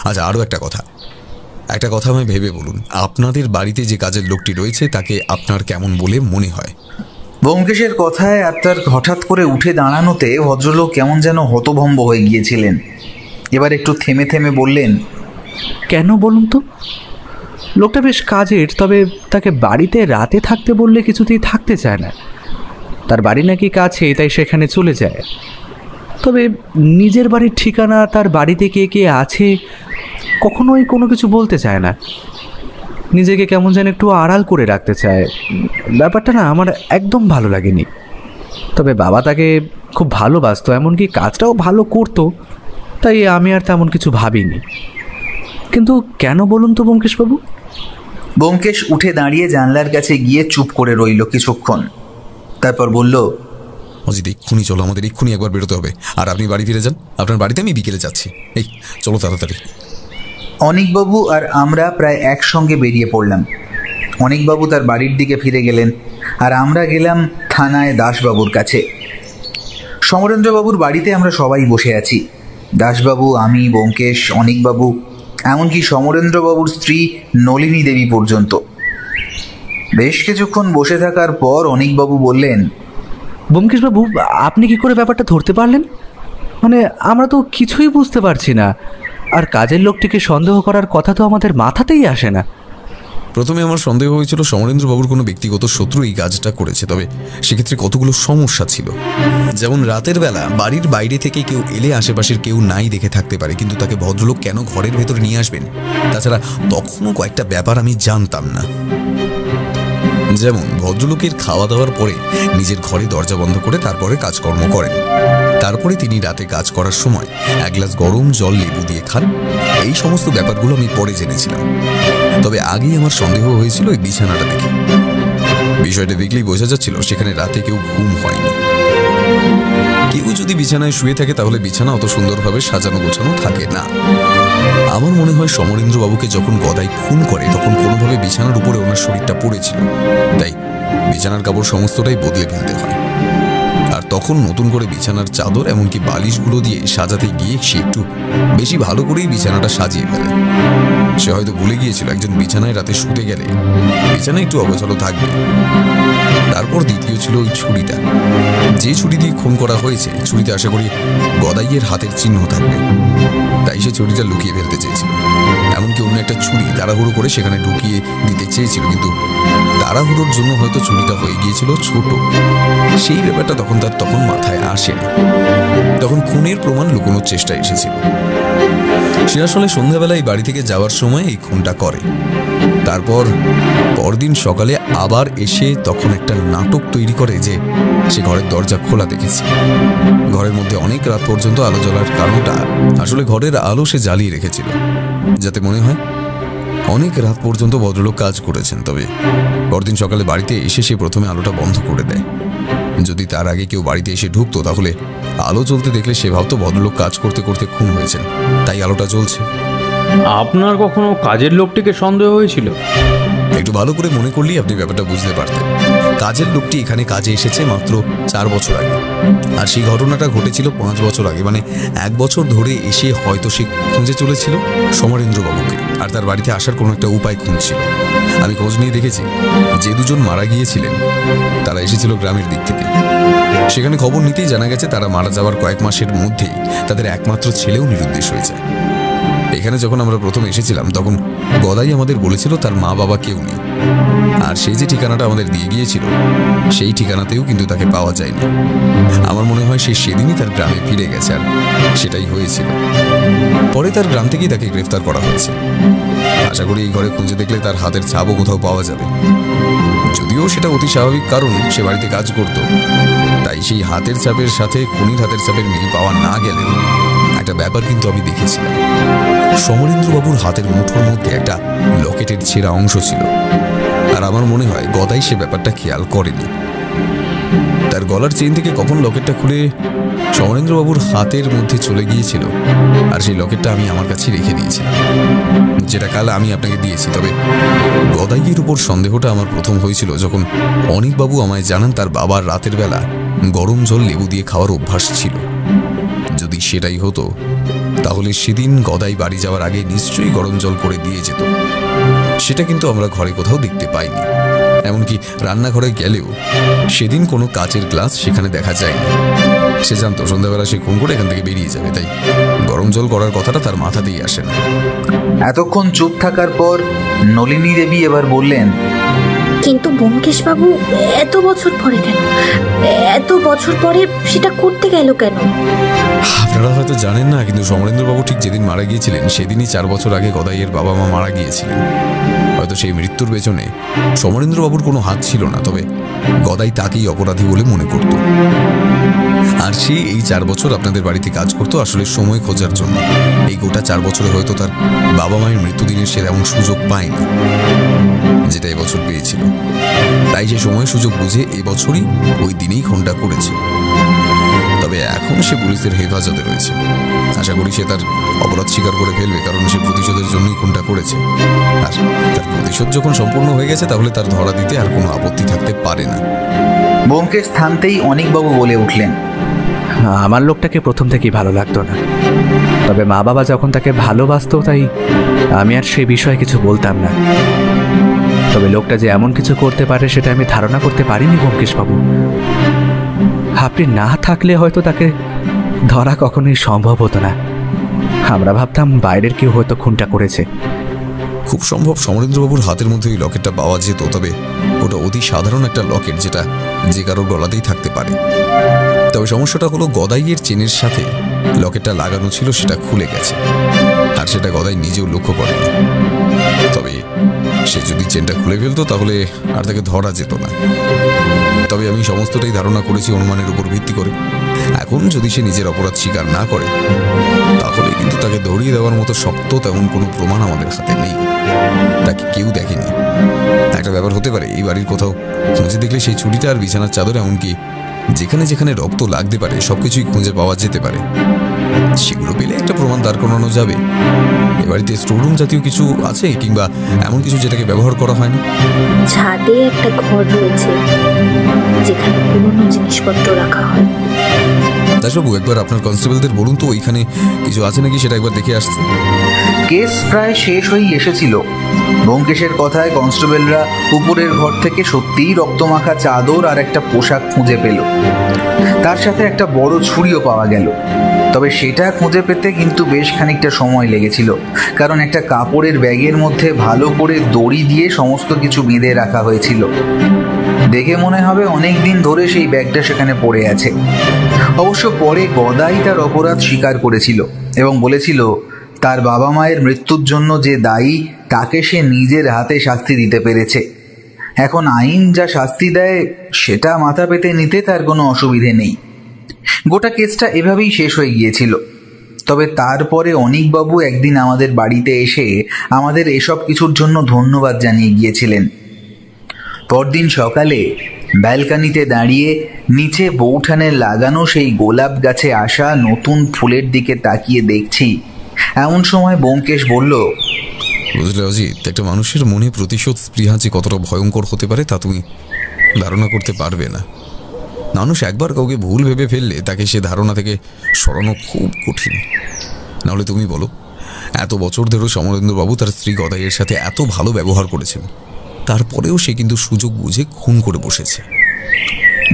Speaker 3: আচ্ছা, আরও একটা কথা আমায় ভেবে বলুন, আপনাদের বাড়িতে যে কাজের লোকটি রয়েছে তাকে আপনার কেমন বলে মনে হয়?
Speaker 2: ব্যোমকেশের কথায় আর তার হঠাৎ করে উঠে দাঁড়ানোতে ভদ্রলোক কেমন যেন হতভম্ব হয়ে গিয়েছিলেন। এবার একটু থেমে থেমে বললেন,
Speaker 1: কেন বলুন তো? লোকটা বেশ কাজের, তবে তাকে বাড়িতে রাতে থাকতে বললে কিছুতেই থাকতে চায় না। তার বাড়ি নাকি কাছে, তাই সেখানে চলে যায়। তবে নিজের বাড়ির ঠিকানা, তার বাড়িতে কে কে আছে, কখনোই কোনো কিছু বলতে চায় না। নিজেকে কেমন যেন একটু আড়াল করে রাখতে চায়। ব্যাপারটা না আমার একদম ভালো লাগেনি। তবে বাবা তাকে খুব ভালোবাসতো, এমনকি কাজটাও ভালো করতো, তাই আমি আর তেমন কিছু ভাবিনি। কিন্তু কেন বলুন তো ব্যোমকেশবাবু?
Speaker 2: ব্যোমকেশ উঠে দাঁড়িয়ে জানলার কাছে গিয়ে চুপ করে রইল কিছুক্ষণ, তারপর বলল,
Speaker 3: অজিত, এক্ষুনি চলো, আমাদের এক্ষুনি একবার বেরোতে হবে। আর আপনি বাড়ি ফিরে যান, আপনার বাড়িতে আমি বিকেলে যাচ্ছি। এই চলো তাড়াতাড়ি।
Speaker 2: অনিকবাবু আর আমরা প্রায় একসঙ্গে বেরিয়ে পড়লাম। অনিকবাবু তার বাড়ির দিকে ফিরে গেলেন, আর আমরা গেলাম থানায় দাসবাবুর কাছে। সমরেন্দ্রবাবুর বাড়িতে আমরা সবাই বসে আছি। দাসবাবু, আমি, ব্যোমকেশ, অনিকবাবু, এমনকি সমরেন্দ্রবাবুর স্ত্রী নলিনী দেবী পর্যন্ত। বেশ কিছুক্ষণ বসে থাকার পর অনিকবাবু বললেন,
Speaker 1: ব্যোমকেশবাবু, আপনি কি করে ব্যাপারটা ধরতে পারলেন? মানে আমরা তো কিছুই বুঝতে পারছি না, আর কাজের লোকটিকে সন্দেহ করার কথা তো আমাদের মাথাতেই আসে না।
Speaker 3: প্রথমে আমার সন্দেহ হয়েছিল সমরেন্দ্রবাবুর কোনো ব্যক্তিগত শত্রু এই কাজটা করেছে, তবে সেক্ষেত্রে কতগুলো সমস্যা ছিল। যেমন রাতের বেলা বাড়ির বাইরে থেকে কেউ এলে আশেপাশের কেউ নাই দেখে থাকতে পারে, কিন্তু তাকে ভদ্রলোক কেন ঘরের ভেতরে নিয়ে আসবেন? তাছাড়া তখনও কয়েকটা ব্যাপার আমি জানতাম না। যেমন ভদ্রলোকের খাওয়া দাওয়ার পরে নিজের ঘরে দরজা বন্ধ করে তারপরে কাজকর্ম করেন, তারপরে তিনি রাতে কাজ করার সময় এক গ্লাস গরম জল লেবু দিয়ে খান। এই সমস্ত ব্যাপারগুলো আমি পরে জেনেছিলাম, তবে আগেই আমার সন্দেহ হয়েছিল এই বিছানাটা দেখে। বিষয়টা দেখলেই বোঝা যাচ্ছিল সেখানে রাতে কেউ ঘুম হয়নি। কেউ যদি বিছানায় শুয়ে থাকে তাহলে বিছানা অত সুন্দরভাবে সাজানো গোছানো থাকে না। আমার মনে হয় সমরেন্দ্রবাবুকে যখন গদাই খুন করে তখন কোনোভাবে বিছানার উপরে ওনার শরীরটা পড়েছিল, তাই বিছানার কাপড় সমস্তটাই বদলে ফেলতে হয়। আর তখন নতুন করে বিছানার চাদর এমনকি বালিশগুলো দিয়ে সাজাতে গিয়ে সে একটু বেশি ভালো করেই বিছানাটা সাজিয়ে ফেলে। সে হয়তো ভুলে গিয়েছিল একজন বিছানায় রাতে শুতে গেলে বিছানা একটু অগোছালো থাকবে। তারপর দ্বিতীয় ছিল ওই ছুরিটা, যে ছুরি দিয়ে খুন করা হয়েছে ছুরিতে আশা করি গদাইয়ের হাতের চিহ্ন থাকবে, তাই সে ছুরিটা লুকিয়ে ফেলতে চেয়েছিল। এমনকি অন্য একটা ছুরি তাড়াহুড়ো করে সেখানে ঢুকিয়ে দিতে চেয়েছিল, কিন্তু তাড়াহুড়োর জন্য হয়তো ছুরিটা হয়ে গিয়েছিল ছোট। সেই ব্যাপারটা তখন মাথায় আসেনি। তখন খুনের প্রমাণ লুকোনোর চেষ্টা এসেছিল। সে আসলে সন্ধ্যাবেলায় বাড়ি থেকে যাওয়ার সময় এই খুনটা করে। তারপর পরদিন সকালে আবার এসে তখন একটা নাটক তৈরি করে যে সে ঘরের দরজা খোলা দেখেছে। ঘরের মধ্যে অনেক রাত পর্যন্ত আলো জ্বলার কারণটা আসলে ঘরের আলো সে জ্বালিয়ে রেখেছিল, যাতে মনে হয় অনেক রাত পর্যন্ত ভদ্রলোক কাজ করেছেন। তবে পরদিন সকালে বাড়িতে এসে সে প্রথমে আলোটা বন্ধ করে দেয়। যদি তার আগে কেউ বাড়িতে এসে ঢুকতো তাহলে আলো জ্বলতে দেখলে সে ভাবতো ভদ্রলোক কাজ করতে করতে খুন হয়েছেন, তাই আলোটা জ্বলছে।
Speaker 5: আপনার কখনো কাজের লোকটিকে সন্দেহ হয়েছিল?
Speaker 3: একটু ভালো করে মনে করলেই আপনি ব্যাপারটা বুঝতে পারতেন। কাজের লোকটি এখানে কাজে এসেছে মাত্র 4 বছর আগে, আর সেই ঘটনাটা ঘটেছিল 5 বছর আগে। মানে 1 বছর ধরে এসে হয়তো সে খুঁজে চলেছিল সমরেন্দ্রবাবুকে, আর তার বাড়িতে আসার কোনো একটা উপায় খুঁজছিল। আমি খোঁজ নিয়ে দেখেছি যে দুজন মারা গিয়েছিলেন তারা এসেছিল গ্রামের দিক থেকে। সেখানে খবর নিতেই জানা গেছে তারা মারা যাওয়ার কয়েক মাসের মধ্যেই তাদের একমাত্র ছেলেও নিরুদ্দেশ হয়েছে। এখানে যখন আমরা প্রথম এসেছিলাম তখন গদাই আমাদের বলেছিল তার মা বাবা কেউ নেই, আর সেই যে ঠিকানাটা আমাদের দিয়ে গিয়েছিল সেই ঠিকানাতেও কিন্তু তাকে পাওয়া যায়নি। আমার মনে হয় সে সেদিনই তার গ্রামে ফিরে গেছে, আর সেটাই হয়েছিল। পরে তার গ্রাম থেকেই তাকে গ্রেফতার করা হয়েছে। আশা করি এই ঘরে খুঁজে দেখলে তার হাতের ছাপও কোথাও পাওয়া যাবে। যদিও সেটা অতি স্বাভাবিক, কারণ সে বাড়িতে কাজ করত, তাই সেই হাতের ছাপের সাথে খুনির হাতের ছাপের মিল পাওয়া না গেলেও একটা ব্যাপার কিন্তু আমি দেখেছিলাম। সমরেন্দ্রবাবুর হাতের মুঠোর মধ্যে একটা লকেটের ছেঁড়া অংশ ছিল, আর আমার মনে হয় গদাই সে ব্যাপারটা খেয়াল করেনি। তার গলার চেইন থেকে কখন লকেটটা খুলে সমরেন্দ্রবাবুর হাতের মধ্যে চলে গিয়েছিল, আর সেই লকেটটা আমি আমার কাছে রেখে দিয়েছিলাম, যেটা কাল আমি আপনাকে দিয়েছি। তবে গদাইয়ের উপর সন্দেহটা আমার প্রথম হয়েছিল যখন অনিকবাবু আমায় জানান তার বাবার রাতের বেলা গরম জল লেবু দিয়ে খাওয়ার অভ্যাস ছিল। যদি সেটাই হতো তাহলে সেদিন গদাই বাড়ি যাওয়ার আগে নিশ্চয়ই গরম জল করে দিয়ে যেত। সেটা কিন্তু আমরা ঘরে কোথাও দেখতে পাইনি। এমনকি রান্নাঘরে গেলেও সেদিন কোনো কাচের গ্লাস সেখানে দেখা যায়নি। সে জানতো সন্ধ্যাবেলা সে খুন করে এখান থেকে বেরিয়ে যাবে, তাই গরম জল করার কথাটা তার মাথাতেই আসে না।
Speaker 2: এতক্ষণ চুপ থাকার পর নলিনী দেবী এবার বললেন,
Speaker 4: কিন্তু ব্যোমকেশবাবু এত বছর পরে কেন? এত বছর পরে সেটা করতে গেল কেন?
Speaker 3: আপনারা হয়তো জানেন না, কিন্তু সমরেন্দ্রবাবু ঠিক যেদিন মারা গিয়েছিলেন সেদিনই 4 বছর আগে গদাইয়ের বাবা মা মারা গিয়েছিলেন। হয়তো সেই মৃত্যুর পেছনে সমরেন্দ্রবাবুর কোনো হাত ছিল না, তবে গদাই তাকেই অপরাধী বলে মনে করত। আর সে এই 4 বছর আপনাদের বাড়িতে কাজ করতো আসলে সময় খোঁজার জন্য। এই গোটা 4 বছরে হয়তো তার বাবা মায়ের মৃত্যুদিনের সে এমন সুযোগ পায়নি যেটা এবছর পেয়েছিল, তাই সে সময় সুযোগ বুঝে এবছরই ওই দিনেই খুনটা করেছে। তবে এখন সে পুলিশের হেফাজতে রয়েছে। আশা করি সে তার অপরাধ স্বীকার করে ফেলবে, কারণ সে প্রতিশোধের জন্যই খুনটা করেছে। আর তার প্রতিশোধ যখন সম্পূর্ণ হয়ে গেছে তাহলে তার ধরা দিতে আর কোনো আপত্তি থাকতে পারে না।
Speaker 2: ব্যোমকেশ থামতেই অনিকবাবু বলে উঠলেন,
Speaker 1: আমার লোকটাকে প্রথম থেকেই ভালো লাগতো না, তবে মা বাবা যখন তাকে ভালোবাসতো তাই আমি আর সেই বিষয়ে কিছু বলতাম না। তবে লোকটা যে এমন কিছু করতে পারে সেটা আমি ধারণা করতে পারিনি ব্যোমকেশবাবু। আপনি না থাকলে হয়তো তাকে ধরা কখনোই সম্ভব হতো না। আমরা ভাবতাম বাইরের কেউ হয়তো খুনটা করেছে।
Speaker 3: খুব সম্ভব সমরেন্দ্রবাবুর হাতের মধ্যে ওই লকেটটা পাওয়া যেত, তবে ওটা অতি সাধারণ একটা লকেট, যেটা যে কারোর গলাতেই থাকতে পারে। তবে সমস্যাটা হলো গদাইয়ের চেনের সাথে লকেটটা লাগানো ছিল, সেটা খুলে গেছে, আর সেটা গদাই নিজেও লক্ষ্য করেনি। তবে সে যদি চেনটা খুলে ফেলতো তাহলে আর তাকে ধরা যেত না। তবে আমি সমস্তটাই ধারণা করেছি অনুমানের উপর ভিত্তি করে। এখন যদি সে নিজের অপরাধ স্বীকার না করে তাহলে কিন্তু তাকে ধরিয়ে দেওয়ার মতো শক্ত তেমন কোনো প্রমাণ আমাদের হাতে নেই। তাকে কেউ দেখেনি। একটা ব্যাপার হতে পারে, এই বাড়ির কোথাও খুঁজে দেখলে সেই ছুরিটা আর বিছানার চাদর, এমনকি যেখানে যেখানে রক্ত লাগতে পারে সবকিছুই খুঁজে পাওয়া যেতে পারে। সেগুলো পেলে একটা প্রমাণ দাঁড় করানো যাবে। এ বাড়িতে স্টোররুম জাতীয় কিছু আছে, কিংবা এমন কিছু যেটাকে ব্যবহার করা হয় না?
Speaker 4: ছাদে একটা ঘর রয়েছে যেখানে পুরনো জিনিসপত্র রাখা হয়।
Speaker 3: দাসবাবু, একবার আপনার কনস্টেবলদের বলুন তো ওইখানে কিছু আছে নাকি, সেটা একবার দেখে আসছে।
Speaker 2: কেস প্রায় শেষ হয়ে এসেছিল। ব্যোমকেশের কথায় কনস্টেবলরা উপরের ঘর থেকে সত্যিই রক্তমাখা চাদর আর একটা পোশাক খুঁজে পেল। তার সাথে একটা বড় ছুরিও পাওয়া গেল। তবে সেটা খুঁজে পেতে কিন্তু বেশ খানিকটা সময় লেগেছিল, কারণ একটা কাপড়ের ব্যাগের মধ্যে ভালো করে দড়ি দিয়ে সমস্ত কিছু বেঁধে রাখা হয়েছিল। দেখে মনে হবে অনেক দিন ধরে সেই ব্যাগটা সেখানে পড়ে আছে। অবশ্য পরে গদাই তার অপরাধ স্বীকার করেছিল এবং বলেছিল তার বাবা মায়ের মৃত্যুর জন্য যে দায়ী তাকে সে নিজের হাতে শাস্তি দিতে পেরেছে। এখন আইন যা শাস্তি দেয় সেটা মাথা পেতে নিতে তার কোনো অসুবিধে নেই। গোটা কেসটা এভাবেই শেষ হয়ে গিয়েছিল। তবে তারপরে অনিকবাবু একদিন আমাদের বাড়িতে এসে আমাদের এসব কিছুর জন্য ধন্যবাদ জানিয়ে গিয়েছিলেন। পরদিন সকালে ব্যালকানিতে দাঁড়িয়ে নিচে বৌঠানে লাগানো সেই গোলাপ গাছে আসা নতুন ফুলের দিকে তাকিয়ে দেখছি, এমন সময় ব্যোমকেশ বলল,
Speaker 3: বুঝলে অজিত, একটা মানুষের মনে প্রতিশোধ স্পৃহা যে কতটা ভয়ঙ্কর হতে পারে তা তুমি ধারণা করতে পারবে না। মানুষ একবার কাউকে ভুল ভেবে ফেললে তাকে সে ধারণা থেকে সরানো খুব কঠিন। নাহলে তুমি বলো, এত বছর ধরে সমরেন্দ্রবাবু তার স্ত্রী গদাইয়ের সাথে এত ভালো ব্যবহার করেছেন, তারপরেও সে কিন্তু সুযোগ বুঝে খুন করে বসেছে।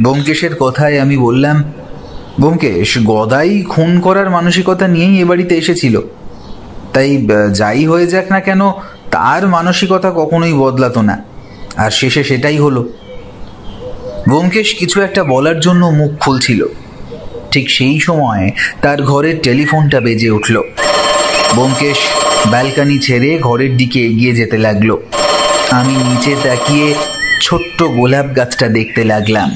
Speaker 2: ব্যোমকেশের কথায় আমি বললাম, ব্যোমকেশ, গদাই খুন করার মানসিকতা নিয়েই এ বাড়িতে এসেছিল। তাই যাই হয়ে যাক না কেন, তার মানসিকতা কখনোই বদলাতো না, আর শেষে সেটাই হলো। ব্যোমকেশ কিছু একটা বলার জন্য মুখ খুলছিল। ঠিক সেই সময় তার ঘরের টেলিফোনটা বেজে উঠল। ব্যোমকেশ ব্যালকানি ছেড়ে ঘরের দিকে এগিয়ে যেতে লাগলো। আমি নিচে তাকিয়ে ছোট্ট গোলাপ গাছটা দেখতে লাগলাম।